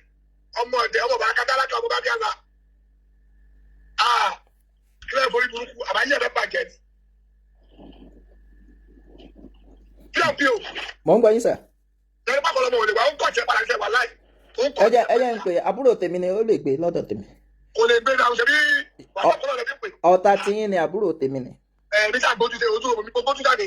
Ọmọ ọ̀dẹ̀ ọmọ bàá kátàlákà ọmọ bá bí àlà. Kílẹ̀ ìforí burúkú àbáyé rẹ̀ bàjẹ́ ni. P&P o. Mò ń gbọ́ yín sà. Ẹni pàkọ́ lọ́mọ òde wa ó ń kọ̀ tiẹ̀ padà ṣe wà láì. Ẹ jẹ́ ń pè àbúrò tèmi ni ó lè gbé lọ́dọ̀ tèmi. Kò lè gbé náà ṣe bí wàhálà kọ́lọ́ rẹ̀ ti pè. Ọ̀tá tiyín ni àbúrò tèmi ni. Bí sáà gbójú ṣe ojú omi gbogbo tún jáde.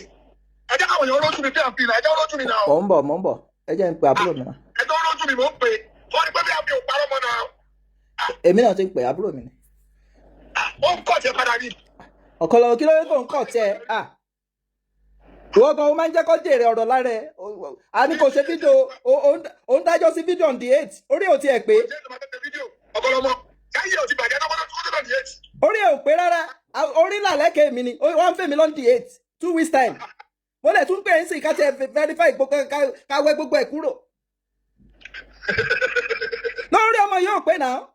Ẹ jẹ́ káwọn èèyàn olójú mi P&P náà, ẹ jẹ́ olójú mi náà. Mò ń bọ̀. Ẹ jẹ́ ń pè àbúrò mi náà. Ẹ jẹ́ olójú mi mò ń pè. Wọ́n ní pé P&P ò parọ́ mọ́ náà. Èmi náà ti ń pè àbúrò mi ni. Ó ń kọ̀ tiẹ̀ padà ní. Ọ̀kọ̀lọ̀ kí ló dé tó ń kọ̀ tiẹ̀? Ìwọ gan o máa ń jẹ́ kó jèrè ọ̀rọ̀ lára ẹ̀. A ní kò ṣe fídíò ó ń dájọ́ sí fídíò on the 8. Orí ò tiẹ̀ pé. Ọ̀pọ̀lọpọ̀ jáyé ò ti bàjẹ́ náà wọ́n tó tó the 8. Orí ò pé rárá. Orí làlẹ́kẹ̀ mi ni. Wọ́n ń fẹ́ mi lọ́n the 8. 2 weeks time. Mo lè tún pè é sí ká tiẹ̀ verify ká wẹ́ gbogbo ẹ̀ kúrò. Lórí ọmọ yóò pé náà.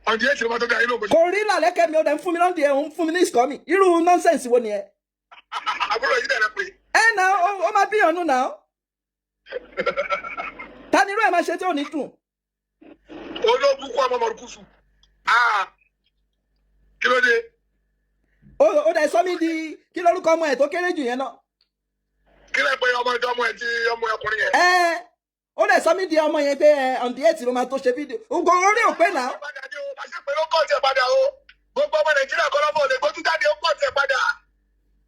On the 8 ló máa tó ga inú ògbóṣù. Kò rí làlẹ́kẹ̀ mi ó dẹ̀ ń fún mi lọ́n the 8. Òun fún mi ní ìsìkọ́ mi. Irú nọ́nsẹ̀nsì wo ni ẹ? Àbúrò yìí dẹ̀ pé. Náà ó máa bíyànjú náà. Ta ni irú ẹ̀ máa ṣe tí ò ní dùn? Olóògùn kú ọmọ mọ̀rùkúsù. Kí ló dé? Ó dẹ̀ sọ mí di kí lórúkọ ọmọ ẹ̀ tó kéré jù yẹn náà. Kí lẹ́ pé ọmọ ìdánmọ̀ ẹ̀ tí ọmọ ọkùnrin yẹn? Ó dẹ̀ sọ mí di ọmọ yẹn pé on the 8 ló máa tó ṣe fídíò. Ògùn orí ò pé náà. Àṣẹ pé ó kọ̀ tiẹ̀ padà o. Gbogbo ọmọ Nàìjíríà kọ́ lọ́mọ òde gbójú jáde ó kọ̀ tiẹ̀ padà.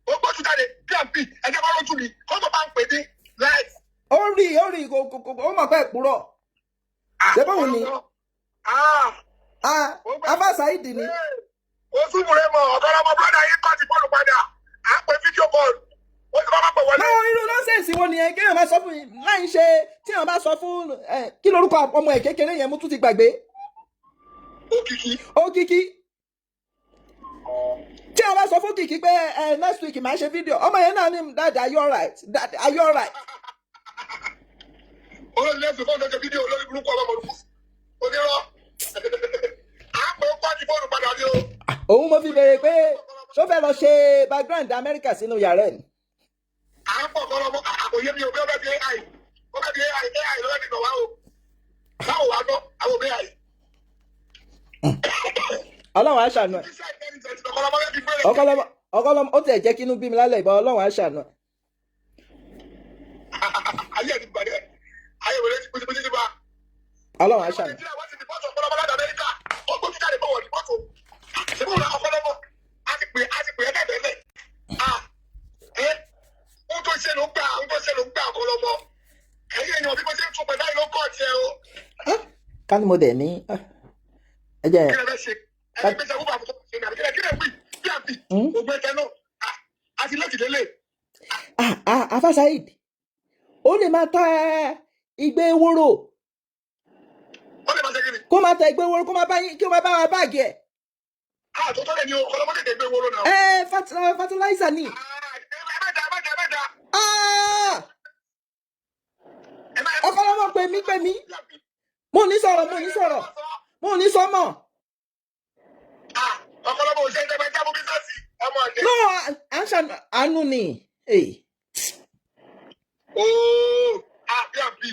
Ó gbójú jáde P&P ẹ̀jẹ̀ bá lójú mi kó tó bá ń pè ní láì. Ó rí ó mọ̀ pé ìpúrọ̀. Ṣé báwo ni? Ava Saheed ni. Ó súnmùrẹ́ mọ̀ ọ̀gọ́rọ̀mọ brọ́dà yìí kọ́ ti bọ́ọ̀lù padà. À ń pè fídíò bọ́ọ̀lù. Ó ti bá pè wọlé. Náà irú nọ́sẹ̀nsì wo nìyẹn kéèyàn máa sọ fún mi láì ṣe tí èèyàn bá sọ fún kí lórúkọ ọmọ ẹ̀ kékeré yẹn mo tún ti gbàgbé. Òkìkí. Tí a bá sọ fún Kìkì pé next week máa ṣe fídíò ọmọ yẹn náà ní Dad, are you alright? Dad, are you alright? Olórí lẹ́sìn fún ọjọ́ fídíò lórí burúkú ọmọ mọ̀lúkú. Onírọ́. Àpò pàdé fóònù padà ní o. Òun mo fi béèrè pé ṣó fẹ́ lọ ṣe background Amẹ́ríkà sínú yàrá ẹ̀ ni. Àpò ọ̀pọ̀lọpọ̀ àkòyé mi ò bí ó bẹ́ẹ̀ bí AI. Ó bẹ́ẹ̀ bí AI lọ́wọ́ nínú wa o. Báwo wá gbọ́ àwọn òbí AI? Ọlọ́run á ṣàánú ẹ̀. Ọ̀kọ́lọ́mọ ó tẹ̀ jẹ́ kí inú bí mi lálẹ́ ìbọn Ọlọ́run á ṣàánú ẹ̀. Ayé ti gbàdẹ́. Ayé wẹ̀rẹ̀ ti pèsè bá. Ọlọ́run á ṣàánú. Ó gbójú jáde bọ̀ wọ̀ ní mọ́tò. Ṣé mo ra ọ̀pọ̀lọpọ̀? A ti pè é kẹ́kẹ́ ohun tó ṣe ló gbà ọ̀pọ̀lọpọ̀. Ẹ̀yin èèyàn bí mo ṣe ń tún pẹ̀lú àìló kọ́ tiẹ̀ o. Ká ní mo dẹ̀ ní ẹ jẹ́ Kí lẹ fẹ́ ṣe? Ẹni pèsè àbúrò àbúrò ṣe ní àbíkẹ́lẹ́ kí lẹ wí? P&P ògbẹ́ tẹ náà. A ti lẹ́tì délé. Ava Saheed ó lè máa ta ìgbé ewúro. Ó lè máa ṣe kí ni? Kó máa ta ìgbé ewúro kí ó máa bá wa báàgì ẹ̀. Àtúntò lè ní o, ọlọ́mọdé tẹ̀ gbé wóró náà. Fertilizer ni. Ẹ mẹ́ta. wọ́n pè mí. Mo ní sọ̀rọ̀. Mo ní sọ́mọ̀. Ọ̀pọ̀lọpọ̀ òṣèré tẹ́ bá jábọ̀ bí sẹ́sì ọmọ ọ̀dẹ́. No, àánú ni. Hey. Oh, bí.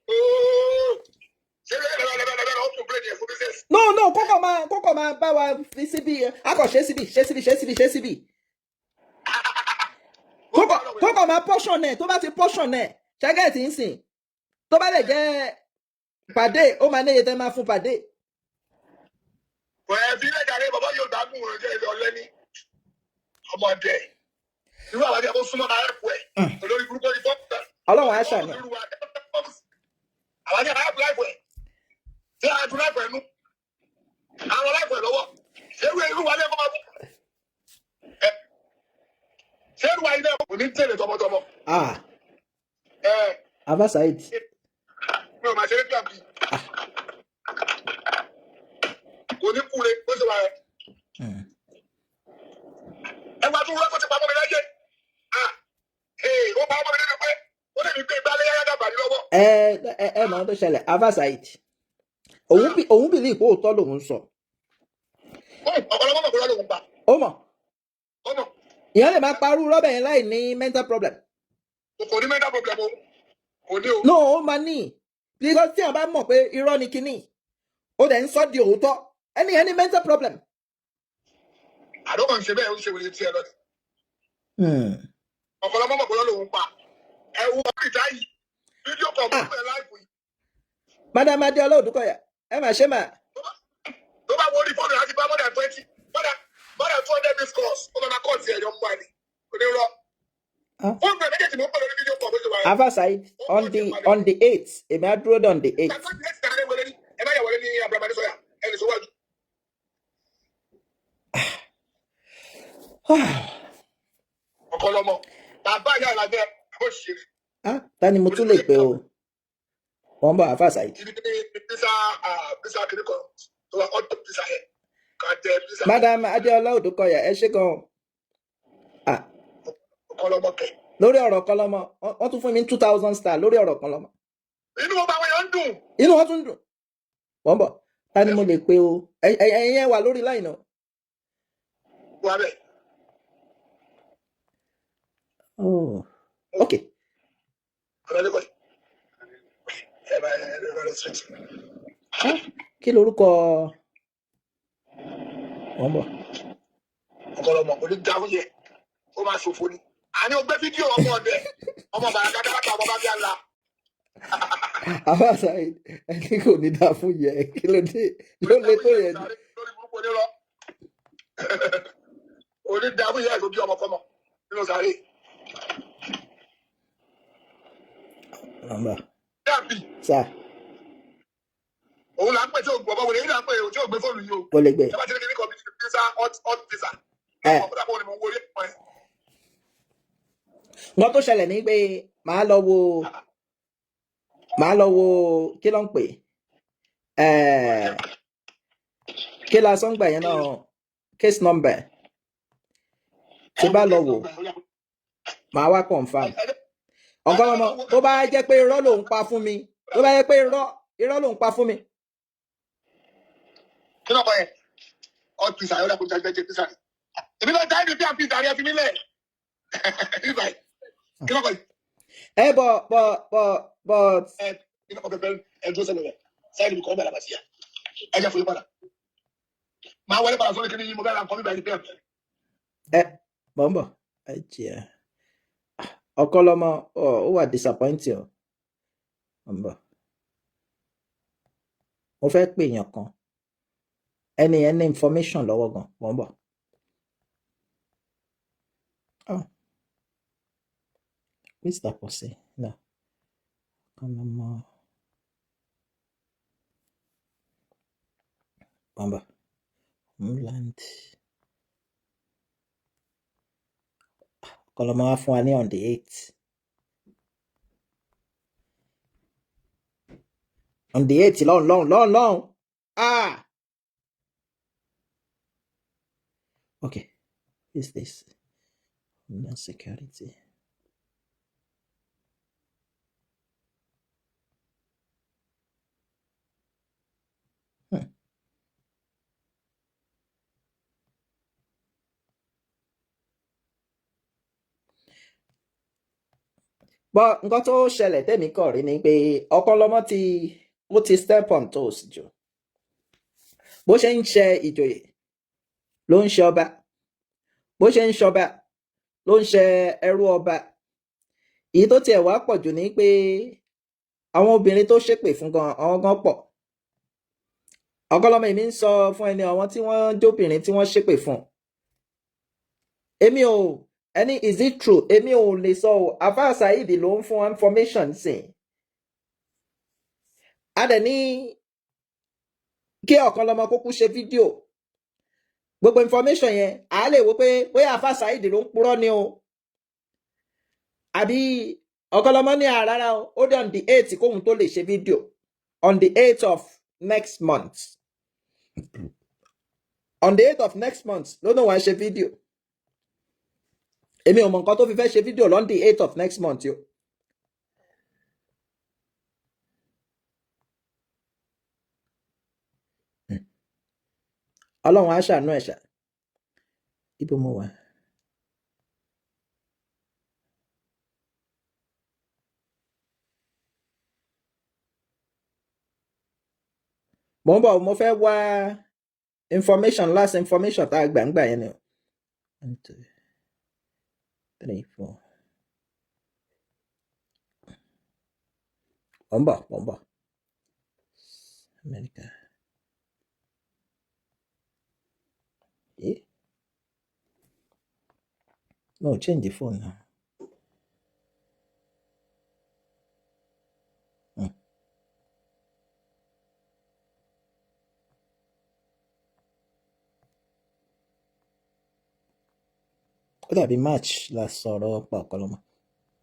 Oh. Ṣé lẹ́bẹ̀rẹ̀ ó tún bírèdì ẹ̀ fún business? No, kókò máa bá wa fi síbí. Akọ̀ ṣe síbí. Kókò máa portion ẹ̀ tó bá ti portion ẹ̀ ṣẹ́gẹ̀tì ń sìn. Tó bá lè jẹ́ pàdé, ó máa níye tẹ́ máa fún pàdé. Fi ilé ìjàre bàbá yóò dágùn ọjọ́ ìlú ọlẹ́ni ọmọdé. Irú àwọn àti ẹ̀kọ́ súnmọ́ náà ẹ̀kọ́ ẹ̀. Olórí burúkú ní fọ́ọ̀mù. Ọlọ́run á ṣàánú. Àwọn àti ẹ̀kọ́ láìpẹ́ ẹ̀. Ṣé àjù láìpẹ́ ẹ̀nu? Àwọn láìpẹ́ lọ́wọ́. Ṣé irú wa ní ẹ̀kọ́ máa bú? Ṣé irú wa ilé ẹ̀kọ́ kò ní tẹ̀lé tọmọtọmọ? Abba Saheed. Mi ò máa ṣe é kíá bí. Kò ní kúre bó ṣe wà rẹ̀. Ẹgbàá tó rọ́pò ti pamọ́ mi láyé. Ó pa ọmọ mi nínú pé ó lè ní pé ìgbà lẹ́yà dàgbà ní lọ́wọ́. Ẹ mọ̀ ọ́n tó ṣẹlẹ̀ Abba Saheed. Òun bìlí ìpò òótọ́ lòun sọ. Ọ̀pọ̀lọpọ̀ mọ̀ kó lọ́dún pa. Ó mọ̀. Ìyẹn lè máa parú rọ́bẹ̀ yẹn láì ní mental problem. Kò ní mental problem o. Kò ní o. No, ó máa ní. Because tí a bá mọ̀ pé irọ́ ni kíní, ó dẹ̀ ń sọ di òótọ́. Ẹni mental problem. Àdókàn ṣe bẹ́ẹ̀ ó ṣe wòye tí ẹ lọ. Ọ̀pọ̀lọpọ̀ mọ̀ kó lọ́dún pa. Ẹ̀wù ọ̀pìtá yìí. Fídíò kan fún ẹ̀ láìpù yìí. Madam Adéọlá Odùkọ̀yà, ẹ máa ṣe máa. Tó bá wọlé fọ́ọ̀nù láti bá more than 20, more than 200 missed calls, ó máa kọ́ ti ẹ̀yọ́ pa ni. Kò ní rọ. Fóònù ẹ̀ méjèèjì mọ̀ pẹ̀lú fídíò kan bó ṣe wà. Abba Saheed on the 8th, èmi á dúró on the 8th. Ẹ má yà wọlé ní Abrahamu Sọ́yà, ẹni sọ́wọ́jú. Ọ̀kọ̀lọ́mọ, bàbá ìyá ìlàjẹ, ó ṣe. Ta ni mo tún lè pe o? Wọ́n bọ̀ Abba Saheed. Písà kìíní kan tó wà ọ̀dọ̀ písà yẹn. Madam Adéọlá Odùkọ̀yà, ẹ ṣé gan. Ọ̀kọ̀lọ́mọ kẹ̀. Lórí ọ̀rọ̀ Ọ̀kọ̀lọ́mọ, wọ́n tún fún mi 2000 star lórí ọ̀rọ̀ Ọ̀kọ̀lọ́mọ. Inú wọn bá wọn yọ ń dùn. Inú wọn tún dùn. Wọ́n bọ̀, ta ni mo lè pe o? Ẹ̀yin yẹn wà lórí line náà. Wà bẹ́ẹ̀. Oh, okay. Kí lorúkọ? Wọ́n bọ̀. Ọ̀kọ̀lọ́mọ kò ní dáhùn yẹ, ó máa ṣòfò ni. Àní o gbé fídíò ọmọ ọdẹ, ọmọ bàràkà dábàtà ọmọ bá bí àlá. Abba Saheed, ẹni kò ní dá fún yẹ, kí ló dé? Ló lé tó yẹ ni. Lórí burúkú onírọ́. Òní dáhùn yẹ ló bí ọmọkọ́mọ nínú sàárè. Nọ́mbà. Dàbí. Sá. Òun là ń pè tí o gbọ́ wọlé yìí là ń pè tí o gbé fóònù yìí o. Kò lè gbé. Ṣé wàá ti rí kí ní kọ́ bí pizza hot pizza? Ọ̀pọ̀lọpọ̀ àwọn ènìyàn wọlé pọ̀ ẹ̀. Wọ́n tó ṣẹlẹ̀ ní pé màá lọ wo kí ló ń pè kí la sọ ń gbà yẹn náà case number tí bá lọ wò màá wá confam. Ọ̀kọ̀lọ́mọ tó bá jẹ́ pé irọ́ ló ń pa fún mi tó bá jẹ́ pé irọ́ ló ń pa fún mi. Kí ló kọ yẹn? Hot pizza yóò dàpọ̀ jẹ́ pizza. Èmi náà jáde bí àpì ìdarí ẹbí nílẹ̀. Kí ló kọ yìí? But. Ẹ dúró sẹ́nu rẹ̀ sẹ́yìn mi kọ́ bẹ̀rẹ̀ àbàtì yá. Ẹ jẹ́ fún yín padà. Máa wọlé padà sórí kí ni mo bẹ̀rẹ̀ àkọ́ bíbẹ̀ ní pẹ́ẹ́pẹ́. Bọ̀m̀bọ̀ ẹ jẹ́ Ọ̀kọ̀lọ́mọ ó wà disappointing o. Bọ̀m̀bọ̀ mo fẹ́ pè èèyàn kan ẹni yẹn ní information lọ́wọ́ gan. Bọ̀m̀bọ̀. Who's that person? No. Ọ̀kọ̀lọ́mọ. Bọ̀m̀bọ̀. Homeland. Ọ̀kọ̀lọ́mọ wá fún wa ní on the 8th. On the 8th, long. Okay. What is this? Homeland Security. But nǹkan tó ṣẹlẹ̀ tẹ́mi kàn rí ni pé Ọ̀kanlọ́mọ ó ti step on toes jù. Bó ṣe ń ṣe ìjòyè ló ń ṣe ọba. Bó ṣe ń ṣọba ló ń ṣe ẹrú ọba. Èyí tó tiẹ̀ wá pọ̀ jù ni pé àwọn obìnrin tó ṣépè fún gan àwọn gan pọ̀. Ọ̀kanlọ́mọ èmi ń sọ fún ẹni àwọn tí wọ́n jóbìnrin tí wọ́n ṣépè fún. Èmi ò ẹni is it true? Èmi ò lè sọ o. Àfà Saheed ló ń fún information sìn. A dẹ̀ ní kí Ọ̀kanlọ́mọ kúkú ṣe fídíò. Gbogbo information yẹn a lè wò pé bóyá Àfà Saheed ló ń purọ́ ni o. Àbí Ọ̀kanlọ́mọ ní àrárá o. Ó dé on the 8th kóhun tó lè ṣe fídíò. On the 8th of next month. On the 8th of next month ló náà wá ṣe fídíò. Èmi ò mọ̀ nǹkan tó fi fẹ́ ṣe fídíò lọ́n the 8th of next month yo. Ọlọ́run á ṣàánú ẹ̀ ṣá. Ibo mo wà. Mo ń bọ̀ mo fẹ́ wá last information tá a gbà yẹn ni. 1, 2, 3, 4. Mo ń bọ̀. America. Yeah. No, change the phone now. Ó dàbí match la sọ̀rọ̀ pa Ọ̀kanlọ́mọ.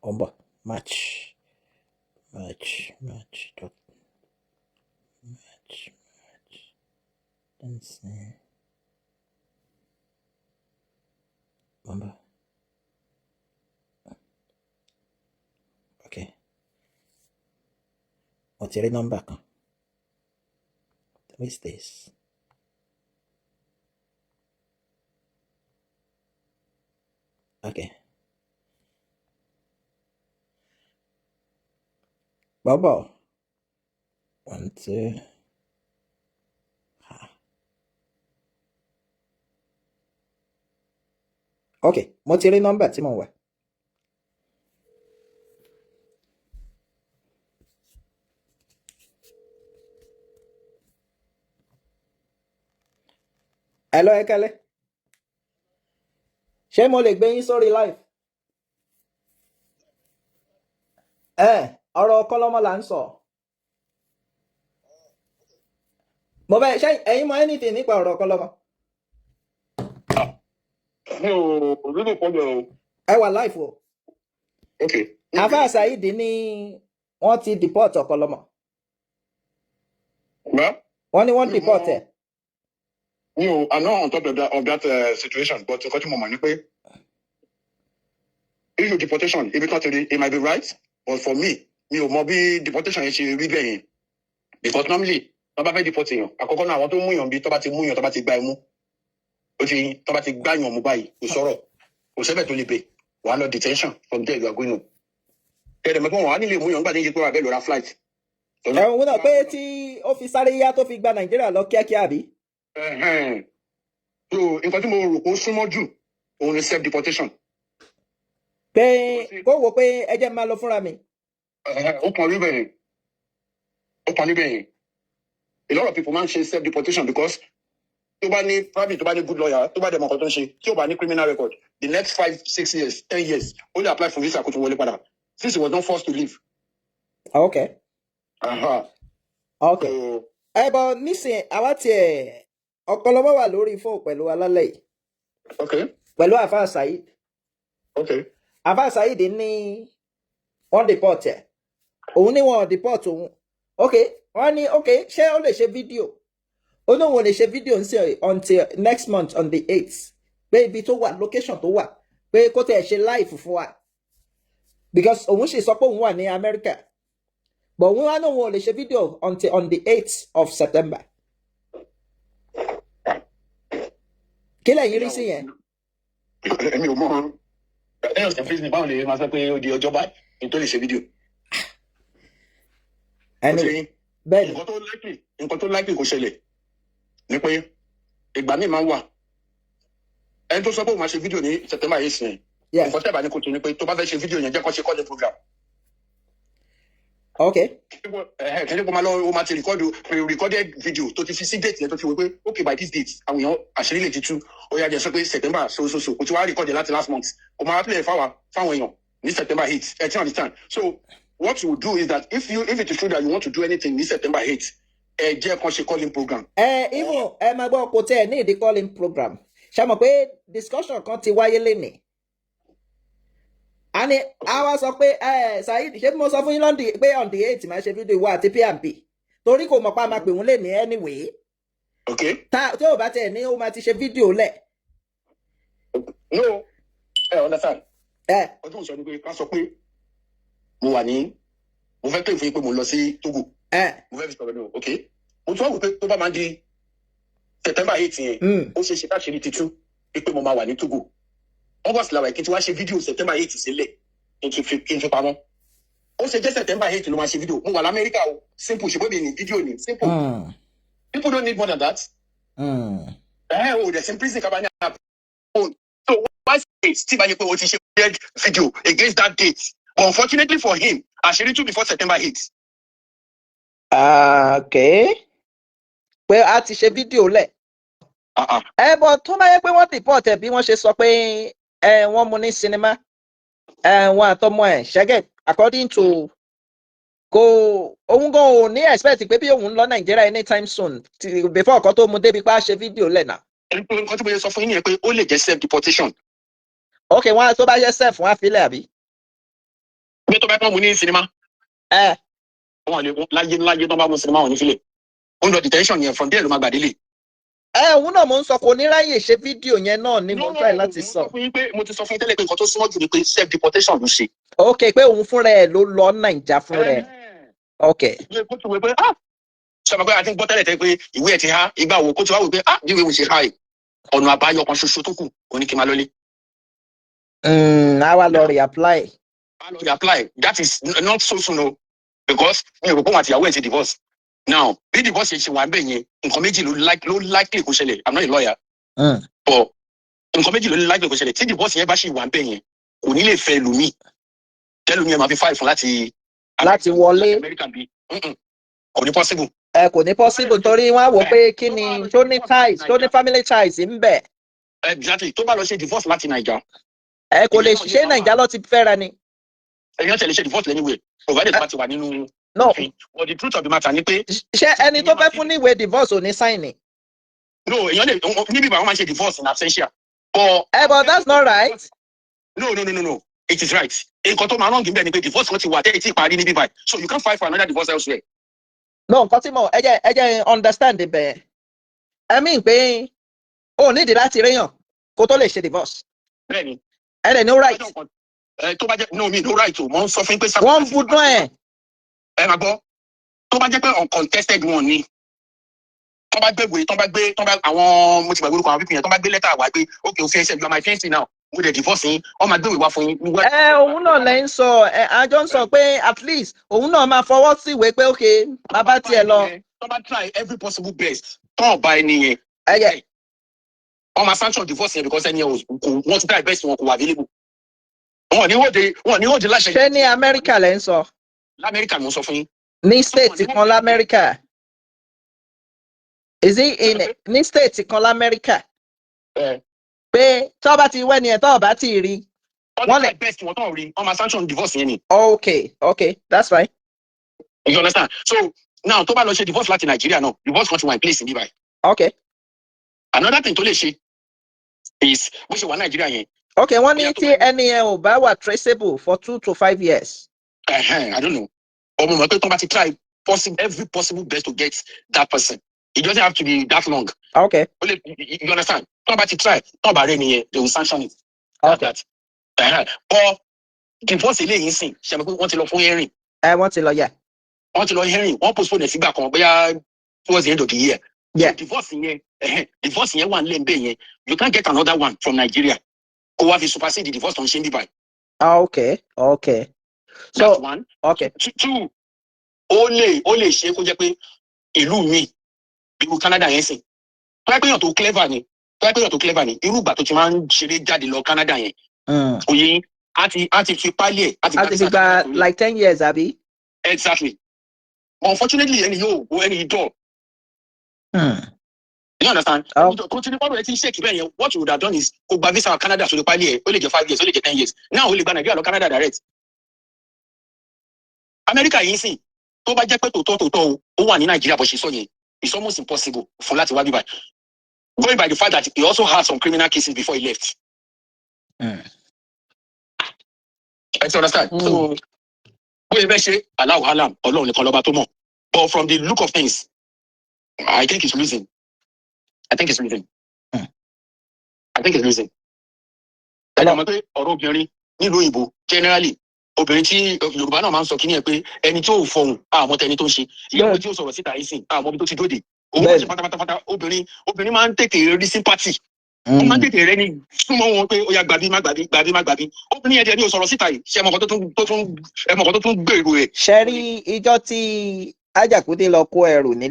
Ó ń bọ̀ match. Let's see. Ó ń bọ̀. Okay. Mo ti rí nọ́mbà kan. What is this? Okay. Bubble. 1, 2. Okay. Mo ti rí nọ́mbà tí mo wà. Hello, ẹ kálẹ́. Ṣé mo lè gbé yín sórí live? Ọ̀rọ̀ Ọ̀kanlọ́mọ là ń sọ. Mo fẹ́ ṣé ẹ̀yin mọ̀ anything nípa ọ̀rọ̀ Ọ̀kanlọ́mọ? Mi ò really follow o. Ẹ wà live o. Okay. Àfà Saheed ní wọ́n ti deport Ọ̀kanlọ́mọ. Wọ́n ní wọ́n deport ẹ̀. I'm not on top of that situation, but nǹkan tí mo mọ̀ ni pé issue deportation, if it might be right, but for me, mi ò mọ bí deportation yẹn ṣe rí bẹ́ẹ̀ yẹn. Because normally, tó bá fẹ́ deport èèyàn, àkọ́kọ́ náà àwọn tó mú yàn bí tó bá ti mú yàn tó bá ti gbá imú. Ó ti tó bá ti gbá yàn mú báyìí, kò sọ̀rọ̀, kò sẹ́bẹ̀ tó lè pè, wàá lọ detention from there you are going home. Ẹ̀rẹ̀ mọ̀ pé wọ́n á nílé mú yàn nígbà tí ń ṣe pé wà bẹ́ẹ̀ lọ ra flight. Ẹ̀wọ̀n náà pé tí ó fi sáré yá tó fi gba Nàìjíríà lọ kíákíá àbí? So nǹkan tí mo rò pé ó súnmọ́ jù òun ni self deportation. Pé kó wò pé ẹ jẹ́ máa lọ fúnra mi. Ó kàn rí bẹ́ẹ̀. A lot of people máa ń ṣe self deportation because tó bá ní private tó bá ní good lawyer tó bá dẹ̀ mọ̀ nǹkan tó ń ṣe tí ò bá ní criminal record the next 5, 6 years 10 years ó lè apply for visa kó tó wọlé padà since he was not forced to leave. Okay. Okay. Bọ̀ nísìnyí àwa tiẹ̀ Ọ̀kanlọ́mọ wà lórí fóònù pẹ̀lú alálẹ̀ yìí. Okay. Pẹ̀lú Àfà Saheed. Okay. Àfà Saheed ní wọ́n deport ẹ̀. Òun ní wọ́n deport òun. Okay. Wọ́n ní okay ṣé ó lè ṣe fídíò? Ó ní òun lè ṣe fídíò until next month on the 8th. Pé ibi tó wà location tó wà pé kó tẹ̀ ṣe live fún wa. Because òun sì sọ pé òun wà ní America. But òun wá ní òun ò lè ṣe fídíò until on the 8th of September. Kí lẹ̀yin rí sí yẹn? Èmi ò mọ̀ ẹ̀yọ̀ sí fíìsì báwọn lè máa sọ pé ó di ọjọ́ báyìí tó lè ṣe fídíò. Anyway, bẹ́ẹ̀ni. Nǹkan tó likely kó ṣẹlẹ̀ ni pé ìgbà míì máa ń wà. Ẹni tó sọ pé òun máa ṣe fídíò ní September 8 yẹn. Nǹkan tẹ́ bá ní kò tó ní pé tó bá fẹ́ ṣe fídíò yẹn jẹ́ kó ṣe calling program. Okay. Kẹ́lẹ́ kó máa lọ o máa ti recorded video tó ti fi sí date yẹn tó ti wò pé okay by this date àwọn èèyàn àṣírí lè ti tú ó yá jẹ́ sọ pé September so o ti wá record láti last month kò máa play fáwọn èèyàn ní September 8 ẹ ti understand. So what you do is that if it is true that you want to do anything ní September 8 ẹ jẹ́ kó ṣe calling program. Even ẹ máa gbọ́ kò tẹ́ ẹ ní ìdí calling program ṣe mọ̀ pé discussion kan ti wáyé lénìí. Ani àwa sọ pé Saheed ṣé mo sọ fún yín lọ́ndì pé on the 8 máa ṣe fídíò ìwọ àti PMP torí kò mọ̀ pa máa pè wọ́n lè ní anyway. Okay. Tí ò bá tẹ̀ ní ó máa ti ṣe fídíò lẹ̀. No understand. Ọdún sọ ni pé ká sọ pé mo fẹ́ pè fún yín pé mo lọ sí Togo. Mo fẹ́ fi sọ̀rọ̀ lọ okay. Mo tún wá wò pé tó bá máa di September 8 yẹn ó ṣe káṣírí titun pé mo máa wà ní Togo. August làwà kí n ti wá ṣe fídíò September 8 sílẹ̀ kí n fi pamọ́. Ó ṣe jẹ́ September 8 ló máa ṣe fídíò. Mo wà l'Amẹ́ríkà o. Simple ṣe bóbi ní fídíò ní. Simple. People don't need more than that. There's in prison kabanya. So why tí bá yẹ pé o ti ṣe video against that date? But unfortunately for him, àṣírí tú before September 8. Okay. Pé a ti ṣe fídíò lẹ̀. But tó bá yẹ pé wọ́n report ẹ̀ bí wọ́n ṣe sọ pé wọ́n mú ní sinimá wọn àtọmọ ẹ̀ ṣẹ́gẹ̀ according to òun gan ò ní expect pé bí òun lọ Nàìjíríà anytime soon before ọkọ tó mú débi pé a ṣe fídíò lẹ́nà. Nǹkan tí mo yẹ sọ fún yín ni pé ó lè jẹ́ self deportation. Ok wọn tó bá yẹ self wọn á filẹ̀ àbí. Bí tó bá pọ́n mu ní sinimá. Wọn lè láyé tó bá mú sinimá wọn ní filẹ̀. Ó ń lọ detention yẹn from there ló máa gbàdélé. Òun náà mo ń sọ kò ní ráyè ṣe fídíò yẹn náà ni mo ń try láti sọ. Mo ti sọ fún yín tẹ́lẹ̀ pé nǹkan tó súnmọ́ jù ni pé self deportation ló ṣe. Ok pé òun fúnra ẹ̀ ló lọ Nàìjà fúnra ẹ̀. Ok. Kó ti wé pé sọmọ pé a ti ń gbọ́ tẹ́lẹ̀ tẹ́lẹ̀ pé ìwé ẹ̀ ti há ìgbà wo kó ti wá wò pé bí ìwé mi ṣe há ẹ̀ ọ̀nà àbáyọ kan ṣoṣo tó kù òní kí n máa lọlé. Àwa lọ reapply. That is not so soon o because mi ò rò pé wọn àti ìyàwó ẹ̀ ti divorce. Now bí divorce ṣe wà bẹ́ẹ̀ yẹn nǹkan méjì ló likely kó ṣẹlẹ̀. I'm not a lawyer. But nǹkan méjì ló likely kó ṣẹlẹ̀ tí divorce yẹn bá ṣì wà bẹ́ẹ̀ yẹn kò ní lè fẹ́ lùmí tẹ́lùmí ẹ̀ máa fi file fún láti wọlé. Kò ní possible. Kò ní possible torí wọ́n á wò pé kí ni tó ní ties tó ní family ties ń bẹ. Exactly tó bá lọ ṣe divorce láti Naija. Kò lè ṣe Naija lọ ti fẹ́ra ni. Èèyàn tẹ̀lé ṣe divorce anyway provided bá ti wà nínú. No. But the truth of the matter ni pé. Ṣé ẹni tó fẹ́ fún níwèé divorce ò ní sign ni? No èèyàn lè níbi ìbáwọn máa ń ṣe divorce in absentia. But that's not right. No. It is right. Nǹkan tó máa rán gígbẹ́ ni pé divorce kan ti wà tẹ́lẹ̀ tí ìparí níbí báyìí so you can't file for another divorce elsewhere. No nǹkan tí mo ẹ jẹ́ understand bẹ́ẹ̀. I mean pé o nídìí láti réyàn kó tó lè ṣe divorce. Bẹ́ẹ̀ni. Ẹ dẹ̀ no right. Tó bá jẹ́ no right o mo ń sọ fún pé. Wọ́n ń budún ẹ̀. Ẹ máa gbọ́ tó bá jẹ́ pé uncontested one ni tó bá gbé àwọn mo ti gbàgbé orúkọ àwọn pípìn yẹn tó bá gbé lẹ́tà wá pé okay o fi ẹsẹ̀ you are my fiancé now mo dẹ̀ divorce yín wọ́n máa gbé ìwé wá fún yín. Òun náà lẹ́ ń sọ àjọ ń sọ pé at least òun náà máa fọwọ́ sí ìwé pé okay bàbá tiẹ̀ lọ. tó bá try every possible best tó ọba ẹni yẹn wọ́n máa sanction divorce yẹn because ẹni yẹn wọ́n ti try best wọn kò wà available. wọ́n ní òde láṣẹ. ṣé ní Amẹ́ríkà lẹ́ ń sọ? L'Amẹ́ríkà mo sọ fún yín. Ní state kan l'Amẹ́ríkà. Is it in ní state kan l'Amẹ́ríkà? Pé tó bá ti wẹ́ ni ẹ̀ tó bá ti rí. Wọ́n lè best wọn tó rí wọ́n máa sanction divorce yẹn ni. Okay, that's fine. You understand? So now tó bá lọ ṣe divorce láti Nàìjíríà náà divorce kan ti wà in place níbí báyìí. Okay. Another thing tó lè ṣe is bó ṣe wà Nàìjíríà yẹn. Okay, wọ́n ní tí ẹni yẹn ò bá wà traceable for 2 to 5 years. I don't know. Ọmọ mọ̀ pé tó bá ti try every possible best to get that person. It doesn't have to be that long. Okay. You understand? Tó bá ti try tó bá rẹ̀ nìyẹn they will sanction it. Okay. But divorce eléyìí sìn ṣe mọ̀ pé wọ́n ti lọ fún hearing. Wọ́n ti lọ yẹ. Wọ́n ti lọ hearing wọ́n postpone sígbà kan bóyá towards the end of the year. Yeah. So divorce yẹn wà nílẹ̀ nbẹ̀ yẹn you can't get another one from Nigeria. Kó wá fi supersede the divorce tó ń ṣe ń bí báyìí. Okay. So, that's one. okay. Two, ó lè ṣe kó jẹ́ pé ìlú mi bí Canada yẹn sìn. Tó yẹ pé èèyàn tó clever ni irú ìgbà tó ti máa ń ṣeré jáde lọ Canada yẹn. Òye á ti fi pálí ẹ̀ á ti gba like 10 years àbí. Exactly. Unfortunately ẹni yóò wo ẹni dọ̀. You understand? Continue follow it shake bẹ́ẹ̀ yẹn. What you would have done is kó gba visa Canada sórí pálí ẹ̀ ó lè jẹ́ 5 years ó lè jẹ́ 10 years. Now ó lè gba Nigeria lọ Canada direct. America yìí sìn tó bá jẹ́ pé tòótọ́ ó wà ní Nigeria bó ṣe sọ yẹn. It's almost impossible fún láti wá bí báyìí. Going by the fact that he also had some criminal cases before he left. You understand? So, Allahu Alam, Ọlọ́run nìkan lọ́ba tó mọ̀. But from the look of things, I think he's losing. I think he's losing. Ẹ̀dá mọ̀ pé ọ̀rọ̀ obìnrin nílùú òyìnbó generally obìnrin tí Yorùbá náà máa ń sọ kí ni ẹ pé ẹni tí ò fọhùn àmọ́ tẹni tó ń ṣe ìyàwó tí ó sọ̀rọ̀ síta yìí sìn àmọ́ bí tó ti dóde. Òun ṣe pátápátá obìnrin máa ń tètè rí sympathy. Wọ́n máa ń tètè rẹ ní súnmọ́ wọn pé ó yá gbàbí má gbàbí. Obìnrin ẹ̀jẹ̀ ni ó sọ̀rọ̀ síta yìí ṣe ẹmọ̀kan tó tún gbèrú ẹ̀. Ṣé rí ìjọ tí Ajakude lọ kó ẹrù ní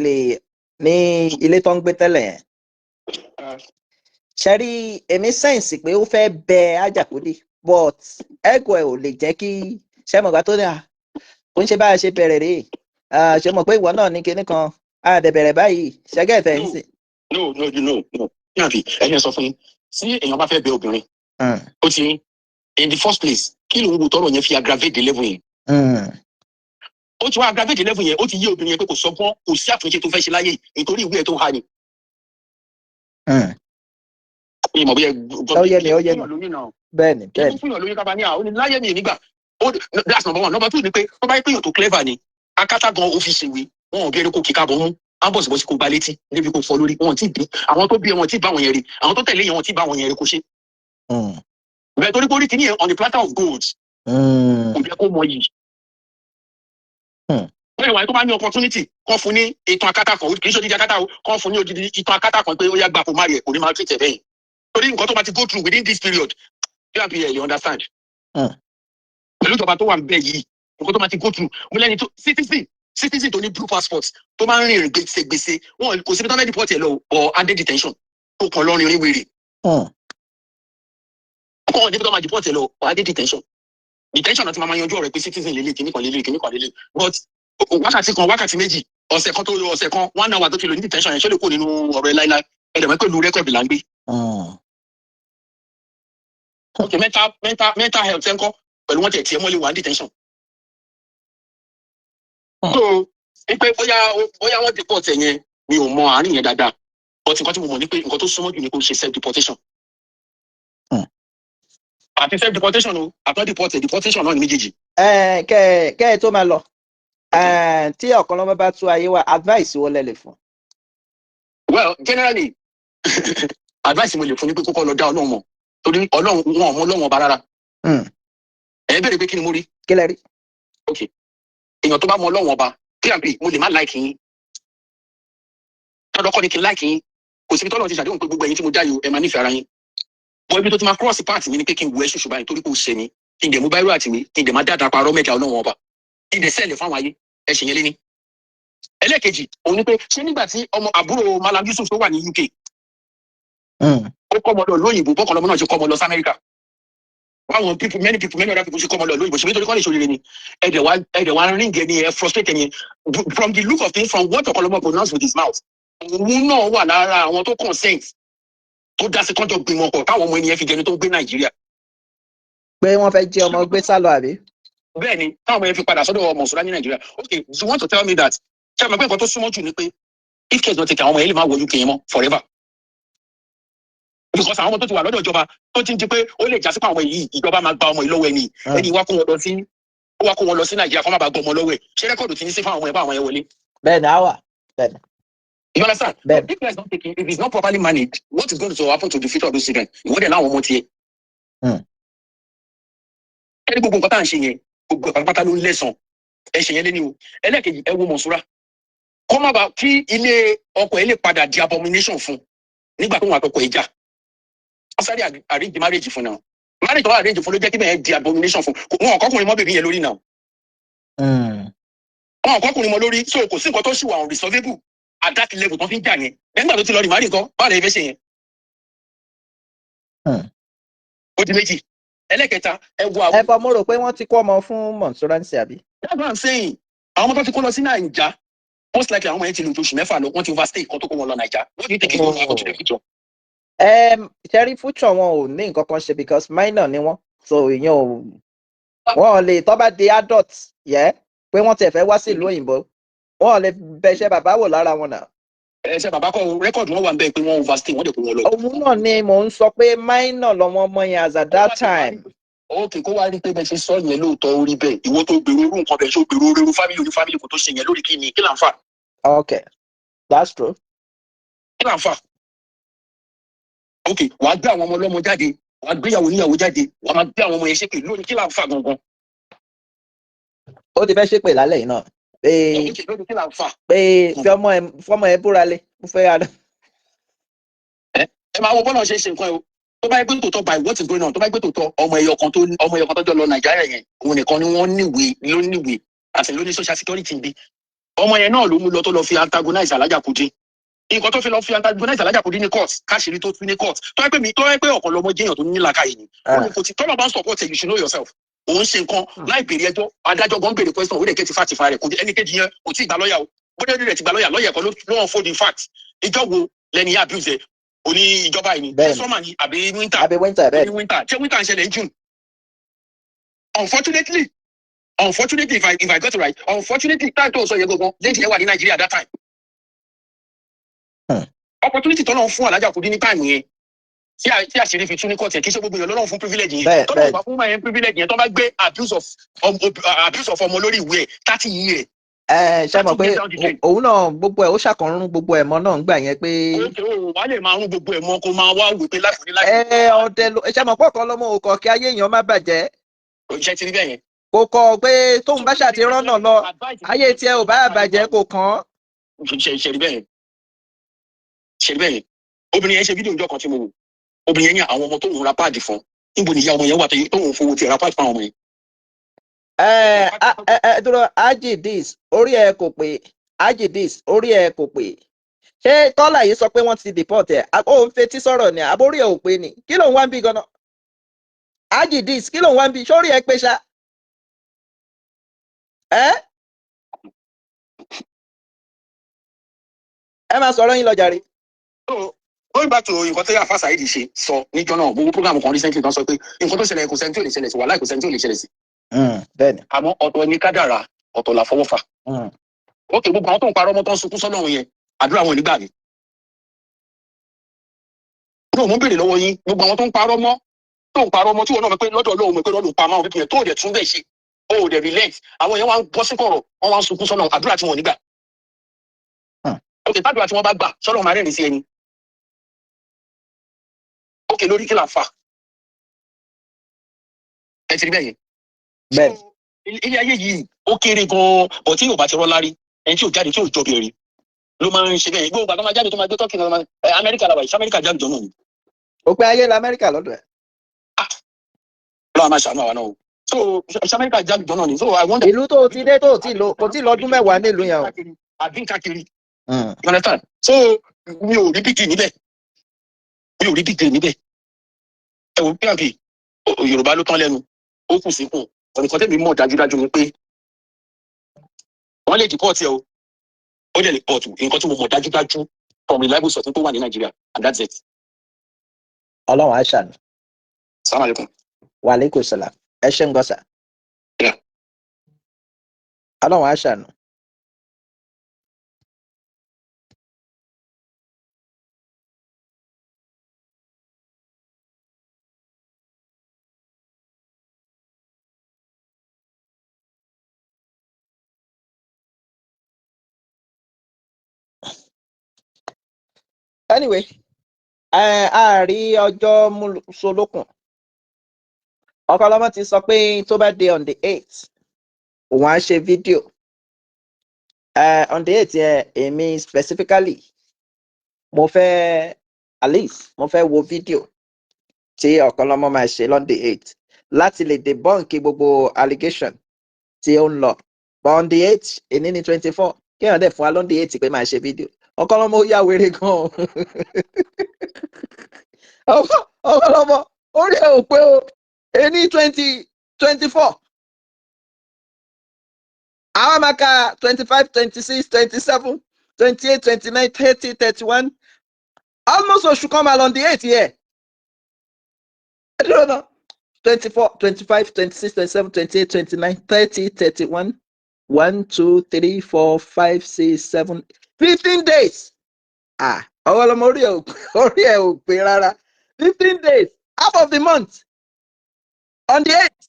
ilé tó ń gbé tẹ́lẹ̀ yẹn? Ṣé rí èmi sẹ́ǹsì pé ó fẹ́ bẹ Ajakude but ẹ̀gọ́ ẹ̀ ò lè jẹ́ kí ṣe mọ̀gbà tó ní kò ń ṣe báyà ṣe bẹ̀rẹ̀ rèé ṣe mọ̀ pé ìwọ náà ní kinní kan àdẹ̀bẹ̀rẹ̀ báyìí ṣẹ́gẹ́ ìfẹ́ ń sìn. No. Yàbí ẹni sọ fún yín tí èèyàn bá fẹ́ bẹ obìnrin ó ti in the first place kí ló ń wo tọrọ yẹn fi aggravate the level yẹn. Ó ti wá aggravate the level yẹn ó ti yé obìnrin yẹn pé kò sọgbọ́n kò sí àtúnṣe tó fẹ́ ṣe láyé nítorí ìwé ẹ̀ tó ń ha ni. Ìmọ̀ bí ẹ gbọ́ bẹ́ẹ̀ni. Kí fún yàn lóyún kábà ní àwọn láyé mi nígbà that's number one. Number two ni pé tó bá yẹ pé yàn tó clever ni akátá gan ó fi ṣèwé wọn ò bí ẹni kò kíkà bọ̀ mú ambọ̀sibọ̀sì kò gba létí níbi kò fọ lórí wọn ti bí àwọn tó bí wọn ti bá wọn yẹn rí àwọn tó tẹ̀lé yẹn wọn ti bá wọn yẹn rí kò ṣe. Bẹ́ẹ̀ torí pé orí kìíní yẹn on the platter of gold kò jẹ́ kó mọ yìí. Bẹ́ẹ̀ wáyé tó bá ní opportunity kan fún ní ìtàn akátá kan kì í ṣe odidi akátá o kan fún ní odidi ìtàn akátá kan pé ó yá gbà kó má rí ẹ̀ kò ní máa treat ẹ̀ bẹ́yìn. Torí nǹkan tó bá ti go through within this period you understand. Pẹ̀lú ìjọba tó wà ń bẹ̀ yìí nǹkan tó máa ti go through mo lẹ́ni tó citizen tó ní blue passport tó máa ń rìn gbèsè wọn kò síbi tó fẹ́ deport ẹ̀ lọ or under detention tó kàn lọ́rin rí wèrè. Kọ́ níbi tó máa deport ẹ̀ lọ or under detention náà ti máa yanjú ọ̀rẹ́ pé citizen lélẹ̀ kìíní kan lélẹ̀ but wákàtí méjì ọ̀sẹ̀ kan 1 hour tó ti lò ní detention yẹn ṣé lè kó nínú ọ̀rọ̀ ẹ̀ láíláí ẹ̀dẹ̀mọ́ pẹ̀lú rẹ́kọ̀dì là ń gbé. Okay, mental health ẹ̀ ń kọ́ pẹ̀lú wọn tẹ̀ tiẹ̀ mọ́lẹ̀ wà ní detention. So pé bóyá wọ́n deport ẹ̀ yẹn mi ò mọ àárín yẹn dáadáa but nǹkan tí mo mọ̀ ni pé nǹkan tó súnmọ́ jù ni kó ṣe self deportation. Àti self deportation o àtọ́ deportation náà ní méjèèjì. Kẹ́ ẹ tó máa lọ tí Ọ̀kanlọ́mọ bá tú ayé wa advice wo lẹ lè fún? Well, generally advice mo lè fún ni pé kókó lọ dá Ọlọ́run mọ̀ torí Ọlọ́run wọn ò mọ Ọlọ́run ọba rárá. Ẹ bẹ̀rẹ̀ pé kí ni mo rí? Kí lẹ rí? Okay. Èèyàn tó bá mọ Ọlọ́run ọba P&P mo lè má like yín tọ́dọ̀ kọ́ ni kí n like yín kò síbi tọ́lọ́ ti ṣàdéhùn pé gbogbo ẹ̀yin tí mo dá yìí ẹ máa nífẹ̀ẹ́ ara yín bọ́ ibi tó ti máa cross part mi ni pé kí n wọ ẹ́ ṣùṣù báyìí torí kò ṣe mi kí n dẹ̀ mú báírò àti mi kí n dẹ̀ máa dáadáa parọ́ mẹ́ta Ọlọ́run ọba kí n dẹ̀ sẹ́ẹ̀lẹ̀ fáwọn ayé ẹ ṣe yẹn lé ní. Ẹlẹ́ẹ̀kejì òun ni pé ṣé nígbà tí ọmọ àbúrò Malam Yusuf tó wà ní UK ó kọ́ ọmọ lọ lóyìnbó bọ́kànlọ́mọ náà ṣe kọ́ ọmọ lọ sí Amẹ́ríkà báwọn many other people ṣe kọ́ ọmọ lọ lóyìnbó ṣe nítorí kọ́ lè ṣòrire ni ẹ̀dẹ̀ wa ring ẹni ẹ frustrate ẹni from the look of things from what Ọ̀kanlọ́mọ pronounce with his mouth òun náà wà lára àwọn tó consent tó dá sí kọ́ńtọ̀ gbìmọ̀ pọ̀ káwọn ọmọ ènìyàn fi jẹni tó ń gbé Nàìjíríà. Pé wọ́n fẹ́ jẹ́ ọmọ gbé sálọ àbí? Bẹ́ẹ̀ni táwọn ọmọ yẹn fi padà sọ́dọ̀ Mọ̀súrà ní Nàìjíríà. Okay, you want to tell me that ṣé àmọ́ pé nǹkan tó súnmọ́ jù ni pé if case not take àwọn ọmọ yẹn lè máa wọ UK yẹn mọ́ forever. Because àwọn ọmọ tó ti wà lọ́dọ̀ ìjọba tó ti ń di pé ó lè jásí pé àwọn yìí ìjọba máa gba ọmọ yìí lọ́wọ́ ẹni wá kó wọn lọ sí Nàìjíríà kó má bàa gbọ́ ọmọ lọ́wọ́ ẹ̀ ṣé rẹ́kọ̀dù ti ní sí fún àwọn àwọn yẹn wọlé. Bẹ́ẹ̀ni á wà bẹ́ẹ̀ni. You understand? If it is not taken, if it's not properly managed, what is going to happen to the future of those children? Ìwọ́dẹ̀ láwọn ọmọ tiẹ̀. Ẹni gbogbo nǹkan tá à ń ṣe yẹn gbogbo àpapátá ló ń lẹ́sàn ẹ ṣe yẹn lé ní o. Ẹlẹ́ẹ̀kejì ẹ wo Mọ̀súrà kó má bàa kí ilé ọkọ ẹ lè padà di abomination fún nígbà tó wọn àtọkọ ẹ jà. Wọ́n sáré arrange marriage fún náà. Marriage tó wà arrange fún ló jẹ́ kí bẹ́ẹ̀ di abomination fún wọn ọ̀kọ́kùnrin mọ́ bèbí yẹn lórí náà. Àwọn ọkùnrin mọ lórí so kò sí nǹkan tó ṣì wà unresolvable at that level tó fi ń jà yẹn. Nígbà tó ti lọ rí màrí nǹkan báwo lè fẹ́ ṣe yẹn. Ó di méjì. Ẹlẹ́kẹta ẹ wo àwọn. Ẹ̀fọ́ mo rò pé wọ́n ti kó ọmọ fún Monsuransi àbí. That's what I'm saying. Àwọn ọmọ tó ti kó lọ sí Nàìjà most likely àwọn ọmọ yẹn ti lò oṣù mẹ́fà lọ wọ́n ti overstay kan tó kó wọn lọ Nàìjà. What do you think is going to happen to the future? Ṣẹ́rí future wọn ò ní nǹkan kan ṣe because minor ni wọ́n so ìyẹn ò wọ́n lè tó bá di adult yẹ pé wọ́n ti fẹ́ wá sí ìlú òyìnbó wọ́n lè bẹ̀ṣẹ̀ bàbá wò lára wọn náà. Ẹ̀ṣẹ̀ bàbá kọ́ rẹ́kọ̀dù wọn wà ń bẹ́ẹ̀ pé wọ́n overstay wọ́n dẹ̀ kó wọn lọ. Òun náà ni mò ń sọ pé minor lọ́mọ ọmọ yẹn as at that time. Okay, kó wá rí pé bẹ́ẹ̀ ṣe sọ yẹn lóòótọ́ orí bẹ́ẹ̀ ìwọ tó gbèrò orú nǹkan bẹ́ẹ̀ ṣó gbèrò orú fámìlì oní fámìlì kò tó ṣe yẹn lórí kí ni kí là ń fà. Okay, that's true. Kí là ń fà. Okay, wàá gbé àwọn ọmọ ọlọ́mọ jáde wàá gbéyàwó níyàwó jáde wàá máa gbé àwọn ọmọ yẹn ṣépè lórí kí là ń fà gangan. Ó ti fẹ́ ṣépè lálẹ́ yìí náà. Lórí kí là ń fà. Pé fọmọ ẹ búra lé mo fẹ́ yára. Ẹ máa wo bọ́lá ṣe nǹkan ẹ o. Tó bá yẹ pé tòótọ́ by what is going on tó bá yẹ pé tòótọ́ ọmọ ẹyọ kan tó jọ lọ Nàìjíríà yẹn òun nìkan ni wọ́n níwèé àti lóní social security bí ọmọ yẹn náà ló mú lọ tó lọ fi antagonize Alhaja Kudi nǹkan tó fi lọ fi antagonize Alhaja Kudi ní court káṣírí tó tún ní court tó yẹ pé Ọ̀kanlọ́mọ jẹ́yàn tó ní làákàyè ni kò tí tọ́lọ̀ bá ń support you should know yourself òun ṣe nǹkan láì béèrè ẹjọ́ adájọ́ gan béèrè question òun lè kẹ́ ti fàtìfà rẹ̀ kò ẹni kejì yẹn kò tí ì gbà lọ́ọ̀yà o bóde rẹ̀ ti gbà lọ́ọ̀yà kan ló wọ́n fold in fact ìjọ wo lẹ́ni yà abuse oní ìjọba yìí ni ṣé sọ́mà ni àbí winter bẹ́ẹ̀ ṣé winter ń ṣẹlẹ̀ ní June. Unfortunately if I got it right unfortunately time tó sọ yẹn gbogbo lady yẹn wà ní Nàìjíríà that time. Opportunity tọ́lọ́ fún Alhaja Kudi ní time yẹn tí àṣírí fi tún ní kọ́ọ̀tì ẹ̀ kí ṣe gbogbo èèyàn lọ́lọ́run fún privilege yẹn tọ́lọ́ ìgbà fún máa privilege yẹn tó bá gbé abuse of ọmọ lórí ìwé ẹ̀ 30 years. Ṣé mọ̀ pé òun náà gbogbo ẹ̀ ó ṣàkànrún gbogbo ẹ̀ mọ́ náà ń gbà yẹn pé. wàá lè máa rún gbogbo ẹ̀ mọ́ kó máa wá wò pé láti ní láti. Ọdẹ ló ṣé mọ̀ pé Ọ̀kanlọ́mọ ò kọ̀ kí ayé èèyàn má bàjẹ́. Òṣìṣẹ́ ti rí bẹ́ẹ̀ yẹn. Kò kọ̀ pé tóun bá ṣàti rọ́nà lọ ayé tiẹ̀ ò bá bàjẹ́ kò kàn. Ṣe rí bẹ́ẹ̀ yẹn. Obìnrin yẹn ṣe fídíò ìjọ kan tí mo wò obìnrin yẹn ní àwọn ọmọ tóun ra páàdì fún níbo ni ìyá ọmọ yẹn wà tóun fowó ti ra páàdì fún àwọn ọmọ yẹn. Dúró Ajidis orí ẹ kò pé Ajidis orí ẹ kò pé ṣé tọ́lá yìí sọ pé wọ́n ti deport ẹ̀ ó ń fetí sọ̀rọ̀ ni àbórí ẹ̀ ò pé ni kí ló ń wá ń bí ganan Ajidis kí ló ń wá ń bí sórí ẹ pé ṣá ẹ máa sọ̀rọ̀ yín lọ jàre. Going back to nǹkan tó yà fà Saheed ṣe sọ níjọ náà gbogbo program kan recently kan sọ pé nǹkan tó ṣẹlẹ̀ kò sẹ́ni tí ò lè ṣẹlẹ̀ sí wàhálà kò sẹ́ni tí ò lè ṣẹlẹ̀ sí. Bẹ́ẹ̀ni. Àmọ́ ọ̀tọ̀ ni kádàrá ọ̀tọ̀ là fọwọ́ fà. Ókè gbogbo àwọn tó ń parọ́ ọmọ tó ń sunkún sọ́nà yẹn àdúrà wọn nígbà mi. Náà mo ń béèrè lọ́wọ́ yín gbogbo àwọn tó ń parọ́ mọ́ tí wọn náà mọ̀ pé lọ́dọ̀ Ọlọ́run mọ̀ pé lọ́dọ̀ pa máa ń pípẹ́ tó ò dẹ̀ tún bẹ́ẹ̀ ṣe ó ò dẹ̀ relent àwọn yẹn wá ń bọ́ sí kọ̀rọ̀ wọ́n wá ń sunkún sọ́nà àdúrà tí wọn nígbà. Ókè tádùrà tí wọ́n bá gbà sọ́nà máa rẹ́rìn sí ẹni. Ókè lórí kí là ń fà. Ẹ ti rí bẹ́ẹ̀ yẹn. Bẹ́ẹ̀. Ilé ayé yìí ó kéré gan-an bọ̀ tí yóò bá ti rọ́ lárí ẹni tí ò jáde tí ò jọ bẹ̀rẹ̀ ló máa ń ṣe bẹ́ẹ̀ gbogbo àgbà tó máa jáde tó máa gbé tọ́kì náà Amẹ́ríkà làwà ìṣe Amẹ́ríkà jáde jọ̀nà ni. Òpin ayé la Amẹ́ríkà lọ́dọ̀ ẹ̀. Ọlọ́run máa ṣàánú àwa náà o. So ìṣe Amẹ́ríkà jáde jọ̀nà ni. So I wonder. Ìlú tó ti dé tó ti lọ kò tí lọ́dún mẹ́wàá nílùú yẹn o. Àbí káàkiri. You understand? So mi ò rí bíkì níbẹ̀. Ẹ wo PNP Yorùbá ló tán lẹ́nu ó kù sí kù ọ̀nìkan tẹ́mi mọ̀ dájúdájú ni pé wọ́n lè deport ẹ o ó dẹ̀ lè port nǹkan tí mo mọ̀ dájúdájú from reliable source tó wà ní Nàìjíríà and that's it. Ọlọ́run á ṣàánú. Assalamu alaikum. Wa alaikum salam. Ẹ ṣé ń gbọ́ sà. Ọlọ́run á ṣàánú. Anyway, a rí ọjọ́ mú solókun. Ọ̀kanlọ́mọ ti sọ pé tó bá dé on the 8th, òun á ṣe fídíò. On the 8th yẹn, èmi specifically, mo fẹ́ at least mo fẹ́ wo fídíò tí Ọ̀kanlọ́mọ máa ṣe on the 8th láti lè debunk gbogbo allegation tí ó ń lọ but on the 8th èní ní 24 kéèyàn dẹ̀ fún wa lọ́n the 8th pé máa ṣe fídíò Ọ̀kanlọ́mọ ó yá wèrè gan-an Ọ̀kanlọ́mọ orí ẹ̀ ò pé o èní 2024 àwọn máa ka 25 26 27 28 29 30 31 almost oṣù kan máa lọ on the 8th yẹ ẹ dúró náà 24 25 26 27 28 29 30 31 1 2 3 4 5 6 7 15 days Ọ̀kanlọ́mọ orí ẹ̀ ò pé rárá 15 days half of the month on the 8th.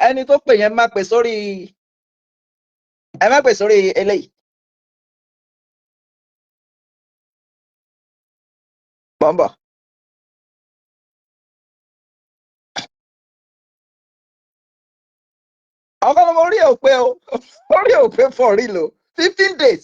Ẹni tó pè yẹn má pè sórí ẹ má pè sórí eléyìí. Bọ́m̀bọ̀. Ọ̀kanlọ́mọ orí ẹ̀ ò pé o orí ẹ̀ ò pé for real o 15 days.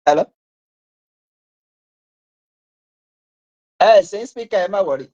Hello? Sin speaker ẹ má worry.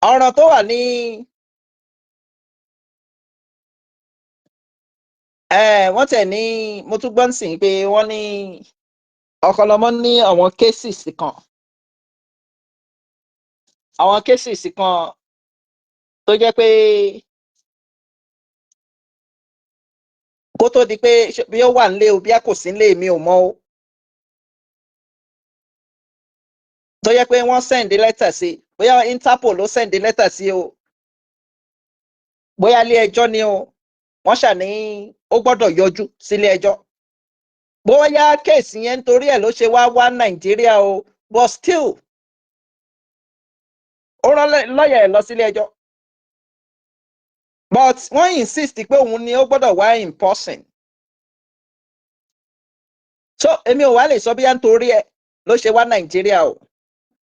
Ọ̀rọ̀ tó wà ní wọ́n tẹ̀ ní mo tún gbọ́ nsìn pé wọ́n ní Ọ̀kanlọ́mọ ní àwọn cases kan tó jẹ́ pé kó tó di pé bí ó wà nílé o bí a kò sí nílé mi ò mọ̀ o tó jẹ́ pé wọ́n send letter sí bóyá Interpol ló send letter sí o bóyá ilé ẹjọ́ ni o wọ́n ṣàní ó gbọ́dọ̀ yọjú sílé ẹjọ́ bóyá kéèsì yẹn nítorí ẹ̀ ló ṣe wá Nàìjíríà o but still ó rán lọ́ọ̀yà ẹ̀ lọ sílé ẹjọ́ but wọ́n insist pé òun ni ó gbọ́dọ̀ wá in person so èmi ò wá lè sọ bóyá nítorí ẹ̀ ló ṣe wá Nàìjíríà o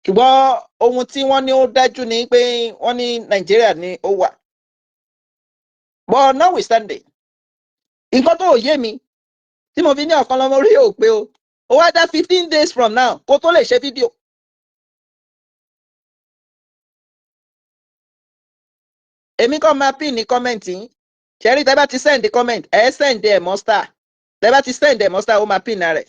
ṣùgbọ́n ohun tí wọ́n ní ó dájú ni pé wọ́n ní Nàìjíríà ni ó wà but notwithstanding nǹkan tó yé mi tí mo fi ní Ọ̀kanlọ́mọ orí ò pé o ó wá dá 15 days from now kó tó lè ṣe fídíò. Èmi kàn máa pin ní kọ́mẹ̀ntì yín ṣẹ́rí tẹ́ bá ti send comment ẹ̀ send ẹ̀ mọ́ star tẹ́ bá ti send ẹ̀ mọ́ star ó máa pin rẹ̀.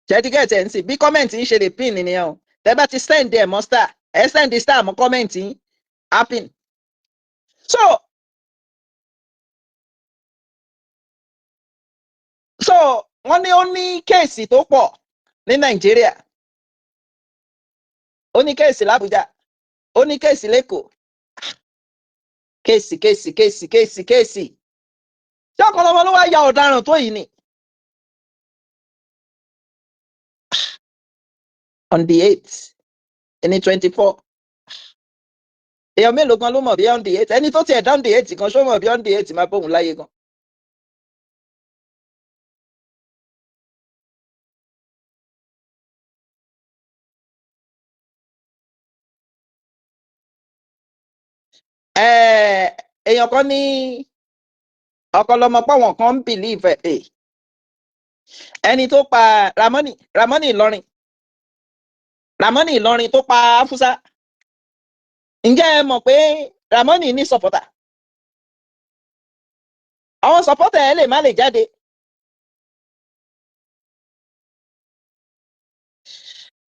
ṣẹ́rí gẹ̀ẹ́tì ẹ̀ ń sìn bí kọ́mẹ̀ntì yín ṣe lè pin nìyẹn o tẹ́ bá ti send ẹ̀ mọ́ star ẹ̀ send star mọ́ kọ́mẹ̀ntì yín á pin. So wọ́n ní ó ní kéèsì tó pọ̀ ní Nàìjíríà ó ní kéèsì l'Ábùjá ó ní kéèsì l'Ékòó kéèsì ṣé Ọ̀kanlọ́mọ ló wá ya ọ̀daràn tó yìí ni. On the 8th ẹni 24 èèyàn mélòó gan ló mọ̀ bí on the 8th ẹni tó tiẹ̀ dá on the 8th gan ṣó mọ̀ bí on the 8th máa bóun láyé gan. èèyàn kan ní Ọ̀kanlọ́mọ páwọn kan ń believe ẹni tó pa Ramoni Ìlọrin Ramoni Ìlọrin tó pa Fúsá. Ǹjẹ́ ẹ mọ̀ pé Ramoni ní supporter? Àwọn supporter ẹ̀ lè má lè jáde.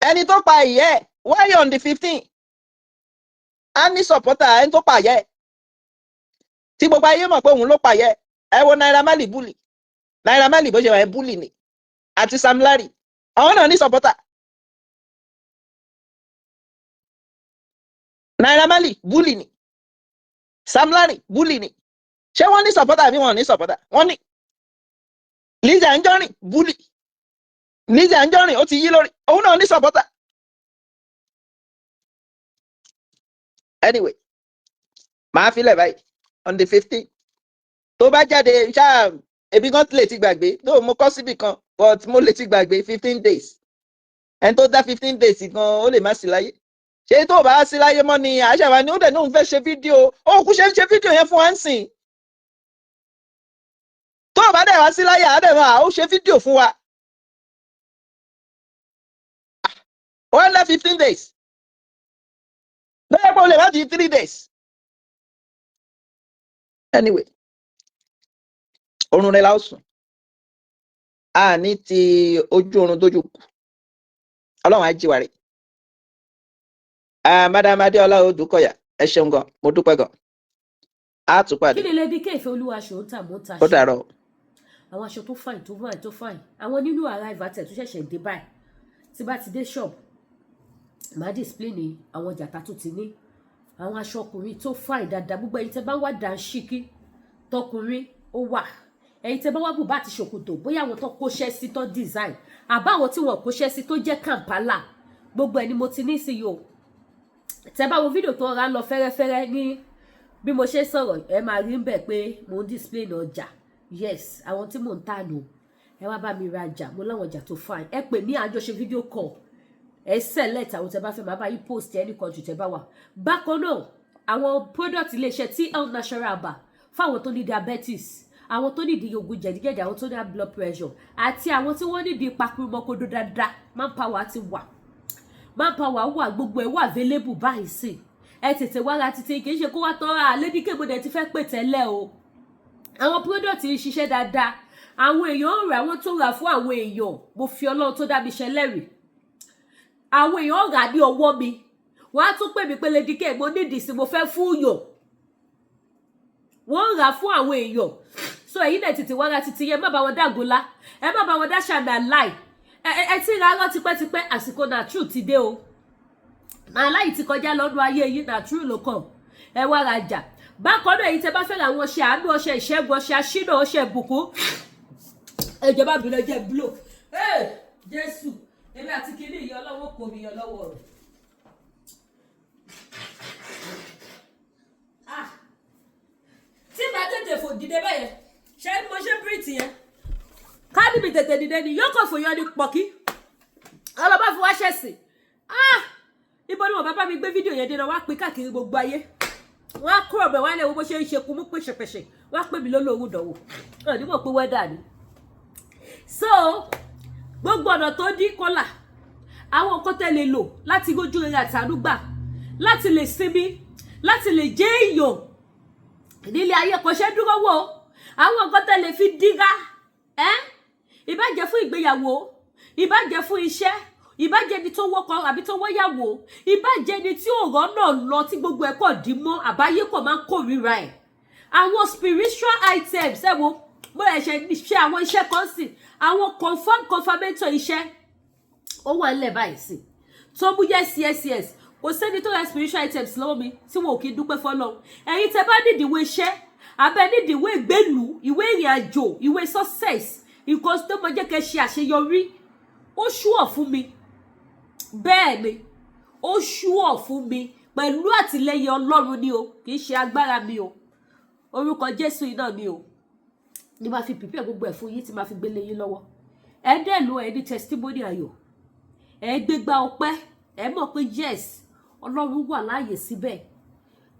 Ẹni tó pa ìyá ẹ̀ why on the 15th? A ní supporter ẹni tó pa ìyá ẹ̀. Tí gbogbo ayé mọ̀ pé òun ló pa ìyá ẹ̀. Ẹ wo Naira Marley bully. Naira Marley bó ṣe wà ẹ́ bully ni. Àti Sam Larry. Àwọn náà ní supporter. Naira Marley bully ni. Sam Larry bully ni. Ṣé wọ́n ní supporter àbí wọn ní supporter? Wọ́n ní. Lizzy Anjorin bully. Lizzy Anjorin ó ti yí lórí. Òun náà ní supporter. Anyway, màá filẹ̀ báyìí on the 15th. Tó bá jáde ṣáà ebi kan lè ti gbàgbé. Tó mo kọ́ síbì kan but mo lè ti gbàgbé 15 days. Ẹni tó dá 15 days gan ó lè má sí láyé. Ṣé tó bá sí láyé mọ́ ni àṣàwà ni ó dẹ̀ náà ń fẹ́ ṣe fídíò. Ó kú ṣe ń ṣe fídíò yẹn fún wa ń sìn. Tó bá dẹ̀ wá sí láyé àádẹ́wà ó ṣe fídíò fún wa. Ó ń lẹ́ 15 days. Bẹ́ẹ̀ pé o lè má di 3 days. Anyway, orun rẹ̀ la ó sùn. A ní ti ojú oorun dójú kù. Ọlọ́run á jí wa rè. Madam Adéọlá Odùkọ̀yà, ẹ ṣeun gan, mo dúpẹ́ gan. A tún pàdé. Kí ni Lady K ìfẹ́ olúwa ṣò ń tà mọ́ ta ṣe? Ó dàárọ̀. Àwọn aṣọ tó fine tó fine tó fine. Àwọn nínú arrive àtẹ̀ tó ṣẹ̀ṣẹ̀ dé báyìí. Tí bá ti dé shop, màá display ní àwọn jàtà tó ti ní. Àwọn aṣọ ọkùnrin tó fine dáadáa. Gbogbo ẹ̀yin tẹ́ bá wá dànṣíkí tọkùnrin ó wà. Ẹ̀yin tẹ́ bá wá bùbá àti ṣòkòtò bóyá àwọn tó kóṣẹ́ sí tó design. Àbá àwọn tí wọ́n kóṣẹ́ sí tó jẹ́ Kampala. Gbogbo ẹ̀ ni mo ti ní sí yo. Tẹ́ bá wo fídíò tó ra lọ fẹ́rẹ́fẹ́rẹ́ ní bí mo ṣe sọ̀rọ̀ ẹ máa rí ń bẹ̀ pé mo ń display ní ọjà. Yes, àwọn tí mò ń tà nù. Ẹ wá bá mi rajà, mo láwọn ọjà tó fine. Ẹ pè mí àjọṣe fídíò call. Ẹ select àwọn tẹ́ bá fẹ́ máa bá yín post any country tẹ́ bá wà. Bákan náà, àwọn product iléeṣẹ́ TL Natural Bar fáwọn tó ní diabetes, àwọn tó ní oògùn jẹ̀díjẹ̀dí, àwọn tó ní high blood pressure, àti àwọn tí wọ́n ní pakurumọ́kodo dáadáa. Manpower ti wà. Manpower wà, gbogbo ẹ̀ wà available báyìí sí. Ẹ tètè wá ra títí kì í ṣe kó wá tán Lady K mo dẹ̀ ti fẹ́ pè tẹ́lẹ̀ o. Àwọn product yìí ṣiṣẹ́ dáadáa. Àwọn èèyàn ń rà, àwọn tó rà fún àwọn èèyàn. Mo fi Ọlọ́run tó dá mi ṣẹlẹ́rìí. Àwọn èèyàn rà ní ọwọ́ mi. Wọ́n á tún pè mí pé Lady K mo nídìí sí mo fẹ́ fún yàn. Wọ́n rà fún àwọn èèyàn. So èyí dẹ̀ tètè wá ra títí yẹn má bá wọn dàgúnlá. Ẹ má bá wọn dá ṣàmì láì. Ẹ ti ra rán tipẹ́tipẹ́ àsìkò nàtrú ti dé o. Aláì ti kọjá lọ́dún ayé yìí nàtrú ló kàn. Ẹ wá rajà. Bákan náà èyí tẹ́ bá fẹ́ ra àwọn ọṣẹ àánú, ọṣẹ ìṣẹ́gun, ọṣẹ aṣínà, ọṣẹ ìbùkún. Ìjọba bìnrin jẹ́ blow. Jésù, èmi àti kìíní ìyá ọlọ́wọ́ kò mi yọ lọ́wọ́ rẹ̀. Tí bá tètè fò dìde bẹ́yẹn, ṣé mo ṣe bírìtì yẹn? Káàdì mi tètè dìde ni yóò kàn fò yọ ní pọ̀kí. Ọlọ́ba fi wá ṣẹ̀sìn. Ibo ni wọn bàbá mi gbé fídíò yẹn dé náà wá pín káàkiri gbogbo ayé. Wọ́n á kúrò bẹ̀ wá lẹ́wọ́ bó ṣe ń ṣe kumú pèsèpèsè. Wọ́n á pè mí lólóhùn dánwò. Ní mọ̀ pé wẹ́dà ni. So, gbogbo ọ̀nà tó dín kọ́là. Àwọn nǹkan tẹ́ lè lò láti gójú rere àtànúgbà. Láti lè sinmi. Láti lè jẹ́ èèyàn. Nílé ayé kò ṣe dúró wò. Àwọn nǹkan tẹ́ lè fi dígá. Ìbá jẹ́ fún ìgbéyàwó. Ìbá jẹ́ fún iṣẹ́. Ìbá jẹ́ ni tó wọ́kọ àbí tó wọ́yàwó. Ìbá jẹ́ ni tí ọ̀rọ̀ náà lọ tí gbogbo ẹ̀ kò dì mọ́ àbáyé kò máa ń kórìíra ẹ̀. Àwọn spiritual items ẹ wo bó ẹ ṣe àwọn iṣẹ́ kan sí àwọn confirmatory iṣẹ́ ó wà nílẹ̀ báyìí sí. Tó mú yes kò sẹ́ni tó ra spiritual items lọ́wọ́ mi tí wọn ò kí dúpẹ́ fọ́lọ́run. Ẹ̀yin tẹ́ bá nídìí ìwé iṣẹ́ abẹ́ nídìí ìwé ìgbélú ìwé ìrìn àjò ìwé success nǹkan tó mọ jẹ́ kẹ́ ṣe àṣeyọrí ó ṣúọ̀ fún mi. Bẹ́ẹ̀ ni ó ṣúọ̀ fún mi pẹ̀lú àtìlẹ́yìn Ọlọ́run ni o kì í ṣe agbára mi o orúkọ Jésù iná ni o ni máa fi prepare gbogbo ẹ̀ fún yín tí máa fi gbélé yín lọ́wọ́. Ẹ dẹ̀ lo ẹ ní testimony ayọ̀ ẹ gbégbá ọpẹ́ ẹ mọ̀ pé yes Ọlọ́run wà láàyè síbẹ̀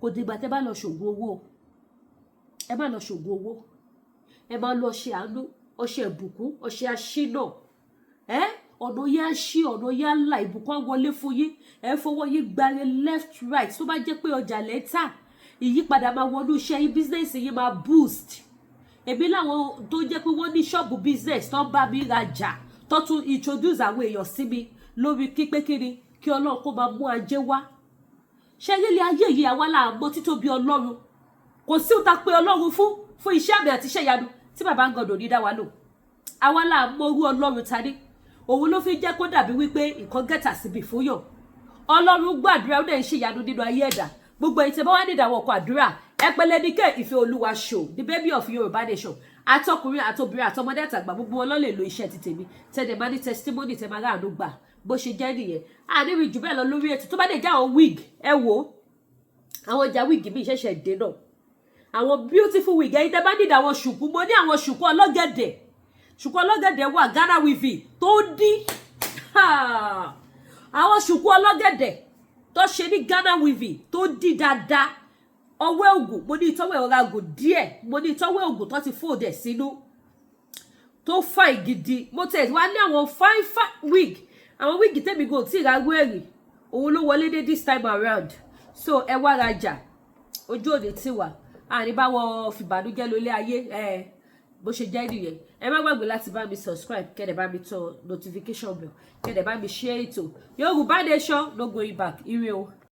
kò dìgbà tẹ́ bá lọ ṣògùn owó ẹ má lọ ṣògùn owó ẹ má lọ ṣe àánú ọṣẹ ìbùkún ọṣẹ aṣínà ọ̀nà yẹn á ṣí, ọ̀nà yẹn á là, ìbùkún wọlé fún yín, ẹ fọwọ́ yín gbáre left right. Tó bá jẹ́ pé ọjà lẹ́tà, ìyípadà máa wọnú iṣẹ́ yín, business yín máa boost. Èmi láwọn tó jẹ́ pé wọ́n ní ṣọ́ọ̀bù business tó ń bá mi rajà, tó tún introduce àwọn èèyàn sí mi lórí kípé kíni kí Ọlọ́run kó máa mú ajé wá. Ṣé nílé ayé yìí àwa là mọ̀ títóbi Ọlọ́run? Kò sí òta pé Ọlọ́run fún iṣẹ́ àmì àti iṣẹ́ ìyanu tí bàbá ń gọdọ̀ ní dá wa lò. Àwa là mọ̀ orú Ọlọ́run ta ní. Òun ló fi jẹ́ kó dàbí wípé nǹkan gẹ̀tà síbi fún yàn. Ọlọ́run gbàdúrà ó dẹ̀ ń ṣe ìyanu nínú ayé ẹ̀dá. Gbogbo ẹ̀yin tí bá wá ní ìdáwọ́ ọkọ̀ àdúrà, ẹ pẹ̀lẹ́ ní kẹ́ ìfẹ́ Olúwa show, the baby of Yorùbá nation. Àtọkùnrin àtobìnrin àtọmọdé àtàgbà gbogbo wọn ló lè lo iṣẹ́ ti tèmi. Tẹ́lẹ̀ máa ní testimony tẹ́ máa ráàánú gbà bó ṣe jẹ́ nìyẹn. Àníbi jù bẹ́ẹ̀ lọ lórí ètò tó bá dé jẹ́ àwọn wig, ẹ wò àwọn ọjà wig mi ṣẹ̀ṣẹ̀ dé náà. Àwọn beautiful wig ẹ̀yin tẹ́ bá ní àwọn ṣùkú, mo ní àwọn ṣùkú ọlọ́gẹ̀dẹ̀. Ṣùkú ọlọ́gẹ̀dẹ̀ wà Ghana weaving tó dí. Àwọn ṣùkú ọlọ́gẹ̀dẹ̀ tó ṣe ní Ghana weaving tó dí dáadáa. Ọwẹ́ ògùn, mo ní ìtọ́wẹ́ ọ̀rá ògùn díẹ̀, mo ní ìtọ́wẹ́ ògùn tó ti fold ẹ̀ sínú tó fine gidi. Mo tẹ̀ wá ní àwọn fine wig, àwọn wig tèmi go tí ra wẹ́rì, òun ló wọlé dé this time around. So ẹ wá rajà, ojú òde tí wà, àní bá wọn fìbànújẹ́ lólé ayé, bó ṣe jẹ́ nìyẹn. Ẹ má gbàgbé láti bá mi subscribe, kẹ́dẹ̀ bá mi tọ notification bell, kẹ́dẹ̀ bá mi share ètò. Yorùbá nation no going back. Ire o.